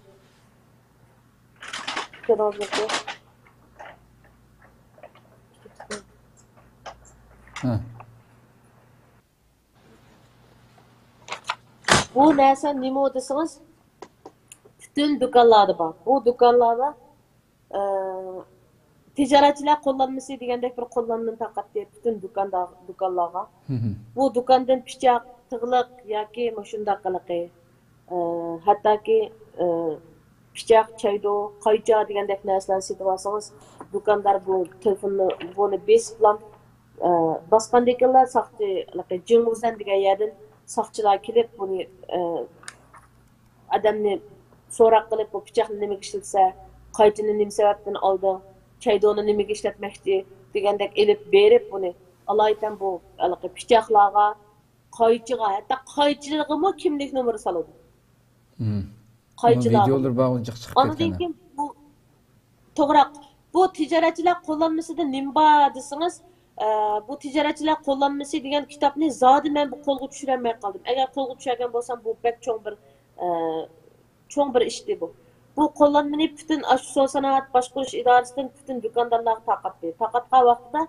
Kerakli. Bu narsa nima desangiz, bütün do'konlarda bor. Bu do'konlarda tijoratchilar qo'llanmasi degandek bir qo'llanma taqatdi bütün do'konlarga. Bu do'kondan pichoq, tig'liq yoki shunday qiliqi, hattoki pichoq, chaydo, qaycha degandek narsalarni sotib olsangiz, do'kondor bu telefonni buni besiblam basqandagilar saqchi jing'uzdan degan yerdan saqchilar kelib buni odamni so'roq qilib bu pichoqni nimaga ishlatsa, qaychini nima sababdan oldi, chaydoni nimaga ishlatmoqchi degandek ilib berib buni alaydan bu pichoqlarga, qaychiga, hatto qaychilig'imi kimlik nomeri soladi. Qaychilar. Videolar ba'zi chiqib ketgan. Bu to'g'ri. Bu tijoratchilar qo'llanmasida nima desangiz, bu tijoratchilar qo'llanmasi degan kitobni zodi men bu qo'lga tushirmay qoldim. Agar qo'lga tushirgan bo'lsam bu bek cho'ng bir ishdi bu. Bu qo'llanmani bütün Ashso sanoat boshqarish idorasidan bütün do'kondorlarga taqatdi. Taqatgan vaqtida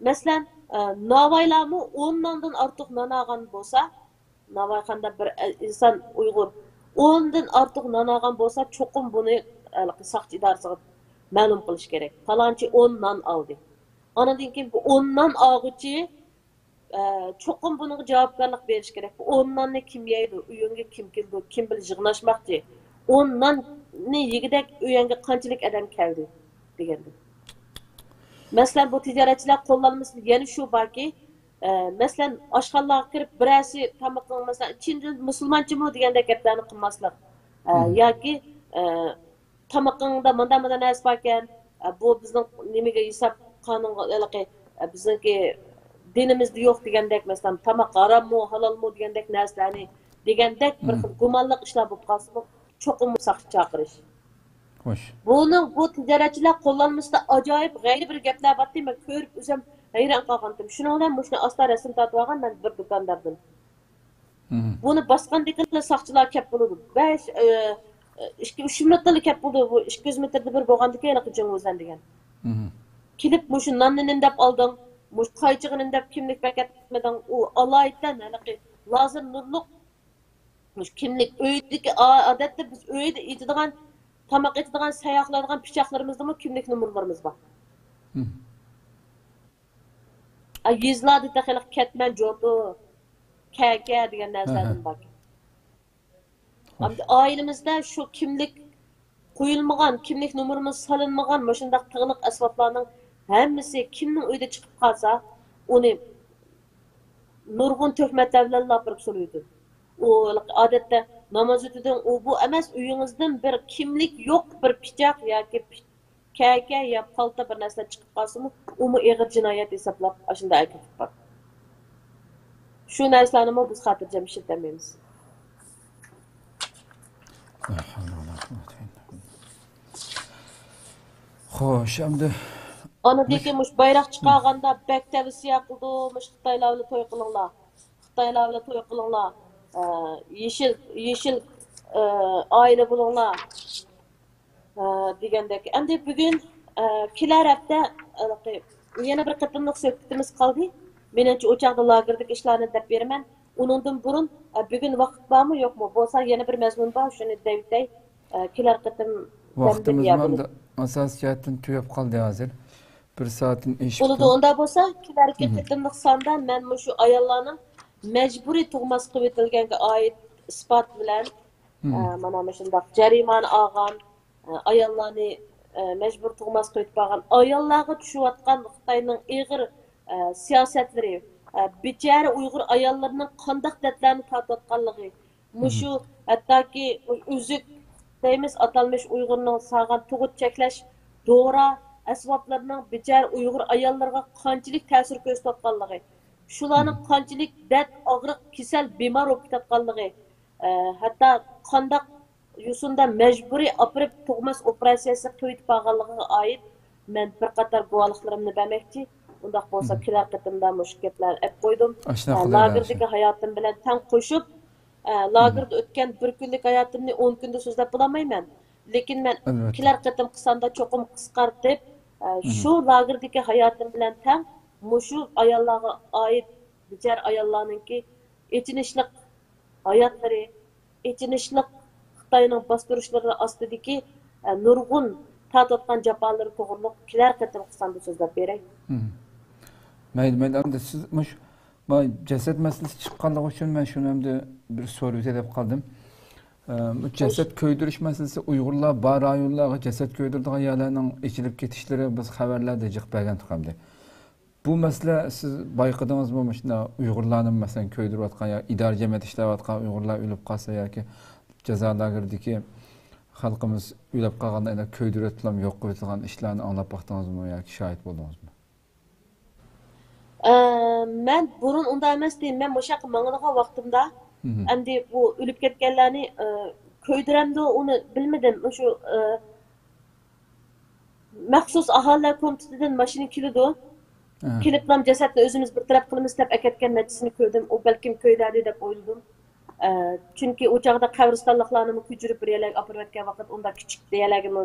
masalan Navoiylarmi 10 nondan ortiq non olgan bo'lsa, Navoiy qanda bir inson Uyg'ur 10 dan ortiq non olgan bo'lsa, cho'qim buni saqchi idorasiga ma'lum qilish kerak. Falonchi 10 non oldi. Ondan keyin bu 10 non olg'uchi cho'qim bunga javobgarlik berish kerak. Bu 10 nonni kim yeydi, uyingga kim keldi, kim bilan yig'nashmoqchi. 10 nonni yegidak uyingga qanchalik odam keldi deganda. Masalan bu tijoratchilar qo'llanmasi yana shu borki, masalan oshxonalarga kirib birasi tamoqni masalan chin musulmonchimi degandek gaplarni qilmaslik. Yoki tamoqingda manda narsa bor ekan, bu bizning nimaga hisob qonunga bizniki dinimizde yo'q degandek, masalan, tamoq harommi, halolmi degandek narsalarni degandek bir xil gumonliq ishlar bo'lib qolsa, cho'qim saqchi chaqirish. Xo'sh. Bu tijoratchilar qo'llanmasida ajoyib g'ayri bir gaplar bordi, men ko'rib o'zim hayron qolgandim. Shuning bilan shuni asta rasm tortib olgan men bir do'kondardan. Buni bosqandeklar saqchilar kep bo'ladi. 2-3 minutda kep bo'ldi. Bu 200 metrda bir bo'lgandan keyin qachon o'zan degan. Kelib mushu nonni deb olding, mush qaychig'ini deb kimlik paket etmading, u alaydan hali lazır nurluq mush kimlik uydagi odatda biz uyda yeydigan tamoq etadigan, sayoqlaydigan pichoqlarimizda kimlik nomerlarimiz bor. Yuzlarda taxiliq ketman jo'tu, kaka degan narsalardan bor. Ailemizde şu kimlik qo'yilmagan, kimlik nomerimiz solinmagan shunday tig'liq asboblarning hammasi kimning uyda chiqib qolsa, uni nurg'un tuhmatlar bilan lopirib so'raydi. O odatda namoz o'tidan bu emas, uyingizdan bir kimlik yo'q bir pichoq yoki kaka yo palta bir narsa chiqib qolsa-mu, uni og'ir jinoyat hisoblab shunday aytib bor. Shu narsalarni biz xotirjam ishlatmaymiz. Xo'sh, endi Anadagi mush bayroq chiqarganda bek tavsiya qildi, mush Xitoylar bilan to'y qilinglar. Xitoylar bilan to'y qilinglar. Yeşil aile bulunglar degandek. Endi bugun kelar hafta yana bir qatimliq suhbatimiz qoldi. Menimcha o'chaqda lagerdagi ishlarni deb beraman. Uningdan burun bugun vaqt bormi yo'qmi? Bo'lsa yana bir mazmun bor, shuni deytay. Kelar qatim vaqtimiz manda asos jihatdan tugab qoldi hozir. 1 soatdan ish. Unda bo'lsa, kelarki qatimliq sonda men shu ayollarning mecburi tug'mas qilib etilganga oid isbot bilan mana shunday jarimani olgan ayollarni mecbur tug'mas qilib qo'ygan ayollarga tushayotgan Xitoyning ig'ir siyosatlari bechara Uyg'ur ayollarining qanday dardlarni tortayotganligi mushu hattoki uzuk deymiz atalmish Uyg'urning sog'an tug'ut cheklash dora asboblarining bechara Uyg'ur ayollarga qanchalik ta'sir ko'rsatganligi shularning qanchalik dard og'riq kasal bemor bo'lib ketganligi hatto qandaq yusunda majburiy opirib tug'mas operatsiyasi qo'yib qolganligiga oid men bir qator guvohliklarimni bermoqchi. Undaq bo'lsa kelar qatimda mush gaplar ep qo'ydim. Lagerdagi hayotim bilan tang qo'shib lagerda o'tgan bir kunlik hayotimni 10 kunda so'zlab bo'lmayman. Lekin men kelar qatim qisanda cho'qim qisqartib shu lagerdagi hayotim bilan tang mushu ayollarga oid bichar ayollarninki echinishliq hayotlari, echinishliq Xitoyning bostirishlari ostidagi nurg'un tatotgan jafolari to'g'riliq kelar qatim qisanda so'zlab beray. Mayli, endi siz mush jasad masalasi chiqqanligi uchun men shuni endi bir so'rab deb qoldim. Jasad ko'ydirish masalasi Uyg'urlar bor rayonlarga jasad ko'ydirdigan ayollarning ichilib ketishlari biz xabarlarda jiq bergan tuqamdi. Bu masala siz bayqadingizmi shunda Uyg'urlarning masalan ko'ydirayotgan yo idora jamiyat ishlayotgan Uyg'urlar o'lib qolsa yoki jazolargardiki xalqimiz o'lib qolganda ko'ydirayotgan yo'q qo'yilgan ishlarni anglab baqdingizmi yoki shohid bo'ldingizmi? Men burun unda emas deyim. Men o'sha mang'ilgan vaqtimda endi bu o'lib ketganlarni ko'ydiramdi, uni bilmadim. O'sha maxsus aholilar komitetidan mashina keldi. Keliblam jasadni o'zimiz bir taraf qilamiz deb aketgan natijasini ko'rdim. U balkim ko'ydadi deb o'yladim. Chunki o chaqda qabristonliklarni ko'chirib bir yerlarga olib o'tgan vaqt unda kichik deyalagimi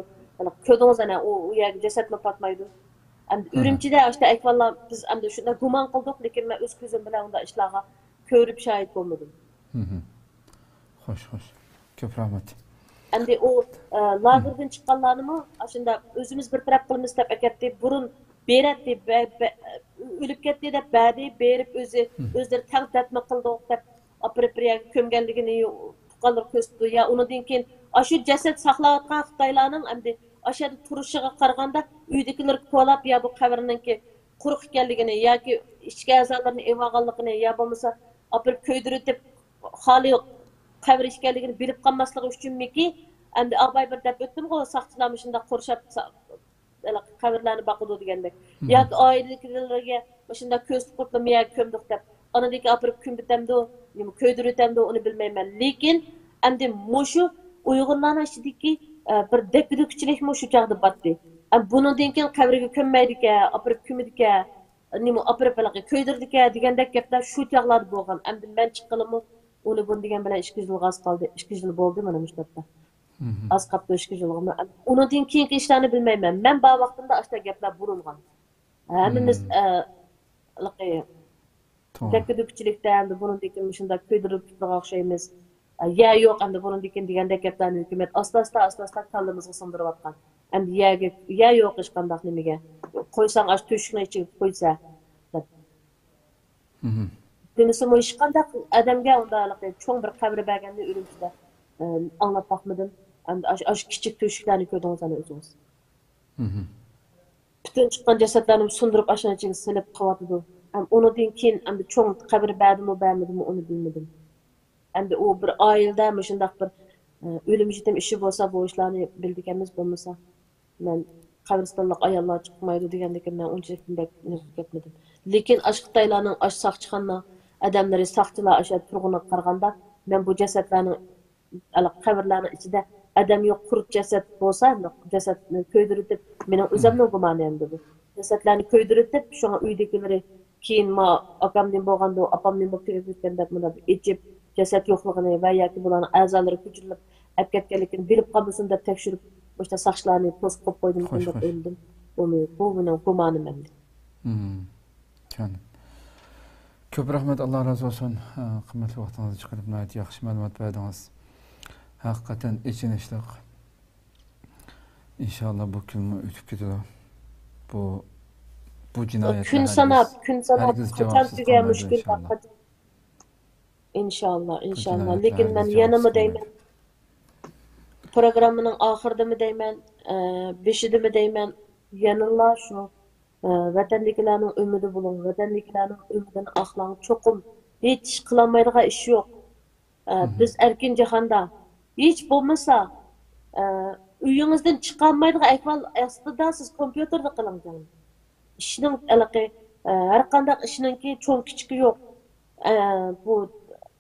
ko'rdingiz ana u yerga jasadni topmaydi. Endi Urumchida ashta aytganlar biz endi shunday gumon qildik, lekin men o'z ko'zim bilan unda ishlarga ko'rib shohid bo'lmadim. Xo'sh. Ko'p rahmat. Endi o lagerdan chiqqanlarni shunda o'zimiz bir taraf qilamiz deb aketdi. Burun beradi o'lib ketdi deb badi berib o'zlari taqdatma qildi deb operatsiya ko'mganligini tuqqanlar ko'rsatdi. Ya undan keyin shu jasad saqlayotgan Xitoylarning endi aşağıda turuşuğa qaraganda uydagilar ko'lab ya bu qabrninki quruq ekanligini yoki ichki a'zolarni evaganligini ya bo'lmasa opirib ko'ydirib xoli qabr ekanligini bilib qolmasligi uchunmiki endi abay bir deb o'tdim-ku saqchilar shunda qurshab qabrlarni boqidi degandek yoki oilalarga Şunda köz kurtlamaya kömdük dep. Anadaki apırıp kümbitemdi o, köydürütemdi onu bilmeymen. Lekin endi muşu Uygurlarning ichidagi bir dekdükçilik muşu çağdı battı. Bundan keyin qabriga kömmeydikä, apırıp kümüdikä, nima apırıp balaqı köydürdikä degandek gaplar shu chaqlarda bo'lgan. Endi men chiqqanimni onu bunu degan bilan 2 yil gaz qoldi. 2 yil bo'ldi mana shu yerda. Az qapti 2 yilga. Undan keyingi ishlarni bilmayman. Men bu vaqtimda ashta gaplar bulungan. Hammamiz dekdükçilikdə endi bunun degan shunda köydürüp turgan o'xshaymiz. Ya yo'q endi bunun degandek gaplarni hukumat asta kallamizga singdirib atgan. Endi ya yo'q hech qanday nimaga. Qo'ysang ash to'shikni ichiga qo'ysa. Demisi mo hech qanday odamga undaqlik cho'ng bir qabri berganni Urumchida anglab baxmadim. Endi ash kichik to'shiklarni ko'rdingiz ana o'zingiz. Bütün chiqqan jasadlarni sundirib ashuna ichiga silib qo'yatdi. Ondan keyin endi cho'ng qabri bermadimi onu bilmadim. Endi o bir oilada shundaq bir o'lim jitim ishi bo'lsa bu ishlarni bildiganmiz bo'lmasa men qabristonlik ayollar chiqmaydi degandan men unchalik gapmadim. Lekin Xitoylarning soqchixona odamlari soqchilar o'sha turg'unga qaraganda men bu jasadlarning qabrlarning ichida adam yo'q qurut jasad bo'lsa, jasadni ko'ydiritib mening o'zimning gumonim bu. Jasadlarni ko'ydiritib shunga uydagilari keyin ma akamning bo'lganda opamning bo'lib kelib ketganda buni ichib jasad yo'qligini va yoki bularning a'zolari ko'chirilib olib ketganligini bilib qolmasin deb tekshirib o'sha soqchilarni to'sib qo'yib qo'ydim deb o'yladim. Bu mening gumonim endi. Ko'p rahmat, Alloh razı olsun. Qimmatli vaqtingizni chiqarib nihoyat yaxshi ma'lumot berdingiz. Haqiqatan ichinishliq. İnşallah bu kun o'tib ketadi. Bu jinoyatlar kun sanab qachon tugashi mushkul faqat inshaalloh. Lekin men yanama deyman. Programmaning oxiridami deyman, beshidami deyman, yanilla shu vatandagilarning umidi bo'ling, vatandagilarning umidini aqlang, cho'qim hech ish qilolmaydigan ish yo'q. Biz erkin jahonda hech bo'lmasa uyingizdan chiqolmaydigan ahvol ostida siz kompyuterda qiling. İşinin her qanday işninki çoğun kichigi yo'q. Bu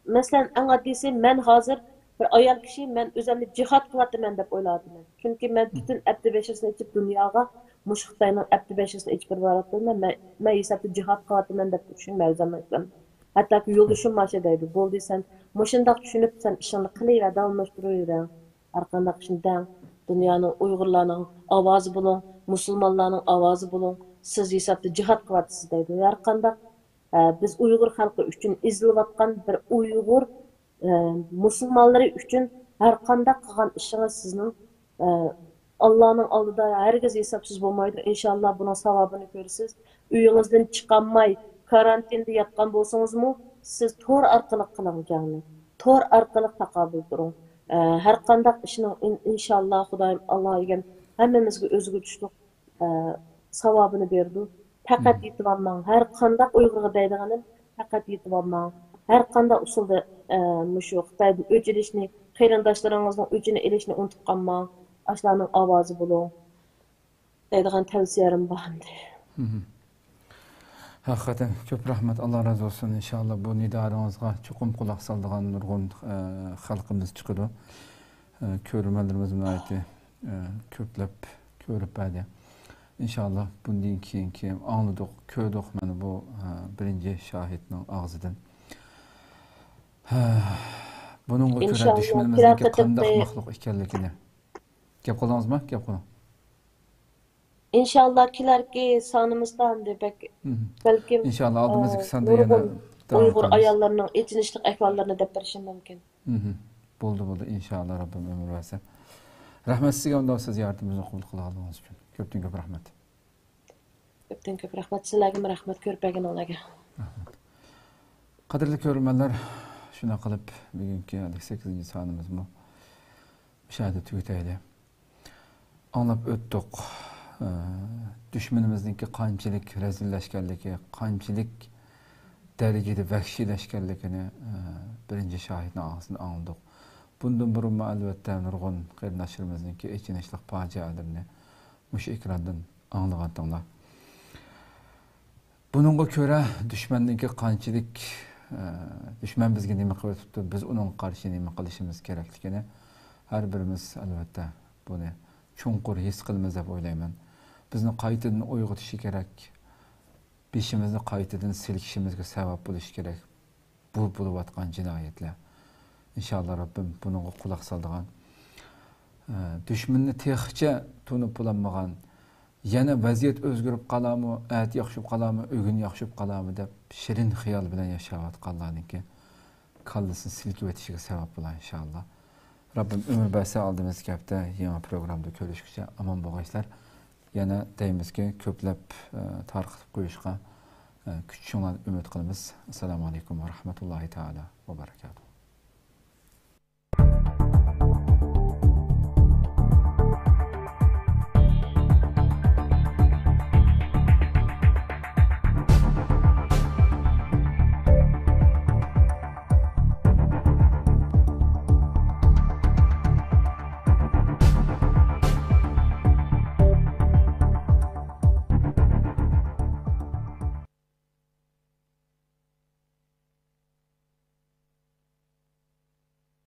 mesela en addisi men hozir bir ayol kishi men o'zimni jihad qilyapman deb o'yladim. Chunki men bütün abdi beshasini ichib dunyoga mush Xitoyning abdi beshasini ichib boryapman. Men hisobda jihad qilyapman deb tushunmayman. Hattoki yo'ldoshim masha deydi. Bo'ldi sen mushundaq tushunib sen ishingni qilaver, davomlashtiraver. Har qanday ishingdan dunyoning Uyg'urlarning ovozi bo'ling, musulmonlarning ovozi bo'ling. Siz hisobda jihad qilyapsiz deydi. Har qanday biz Uyg'ur xalqi uchun izlayotgan bir Uyg'ur musulmonlari uchun har qanday qilgan ishingiz sizning Allohning oldida hargiz hisobsiz bo'lmaydi. Inshaalloh buning savobini ko'rasiz. Uyingizdan chiqolmay karantinda yotgan bo'lsangizmi, siz tor orqali qilinganini, tor orqali taqobil turing. Har qanday ishning inshaalloh Xudoyim Alloh degan hammamizga o'ziga tushliq savobini berdi. Faqat yetib olmang. Har qanday Uyg'urga deydiganim faqat yetib olmang. Har qanday usulda mushu Xitoydan o'ch ilishni, qarindoshlaringizning o'chini ilishni unutib qolmang. Ashlarning ovozi bo'ling. Deydigan tavsiyalarim bor. Haqiqatan ko'p rahmat, Alloh razı olsun. İnşallah bu nidoringizga chuqur quloq soladigan nurg'un xalqimiz chiqadi. Ko'rmalarimiz nihoyat ko'plab ko'rib berdi. İnşallah bundan keyinki anladık, ko'rdik mana bu birinci şahitning og'zidan. Buningga ko'ra dushmanimizning qanday maxluq ekanligini gap qildingizmi? Gap qiling. İnşallah kilerki sanımızdan debek belki İnşallah aldığımızdaki sanda yana Uygur ayarlarının etinişlik ehvallarını dep berişim mümkün. Buldu inşallah Rabbim ömür versin. Rahmet sizga unda ziyoratimizni qabul qila olganimiz uchun. Ko'pdan ko'p rahmat. Ko'pdan ko'p rahmat sizlarga, rahmat ko'rpaginlarga. Qadrli ko'rmanlar, shuna qilib bugungi 8-sonimizni mushahada tugataylik. Anlab o'tdik. Düşmanımızdaki qanchalik razillashganligi, qanchalik darajada vahshiylashganligini birinchi shohidning og'zidan angladik. Bundan burun albatta nurg'un qarindoshlarimizningki ichinishlik fojialarini mush ekrandan anglaganlar. Bununla göre düşmandaki qanchalik düşman bizga nima qilyapti, biz uning qarshi nima qilishimiz kerakligini har birimiz albatta buni chunqur his qilamiz deb o'ylayman. Bizni qaytadan uyg'otishi kerak. Beshimizni qaytadan silkishimizga sabab bo'lishi kerak. Bu bo'layotgan jinoyatlar. İnşallah Rabbim bununla quloq soladigan, düşmanni texcha tunib bulanmagan, yana vaziyat o'zgarib qoladimi, at yaxshib qoladimi, o'g'in yaxshib qoladimi deb shirin xiyol bilan yashayotganlarniki kallasini silkib o'tishiga sabab bo'lar inshaalloh. Rabbim ömür bersa aldığımız hafta yangi programda ko'rishguncha aman bo'linglar. Yana deymizki ko'plab tarqatib qo'yishga kuchinglarni umid qilamiz. Assalomu alaykum va rahmatullohi taala va barakatuh.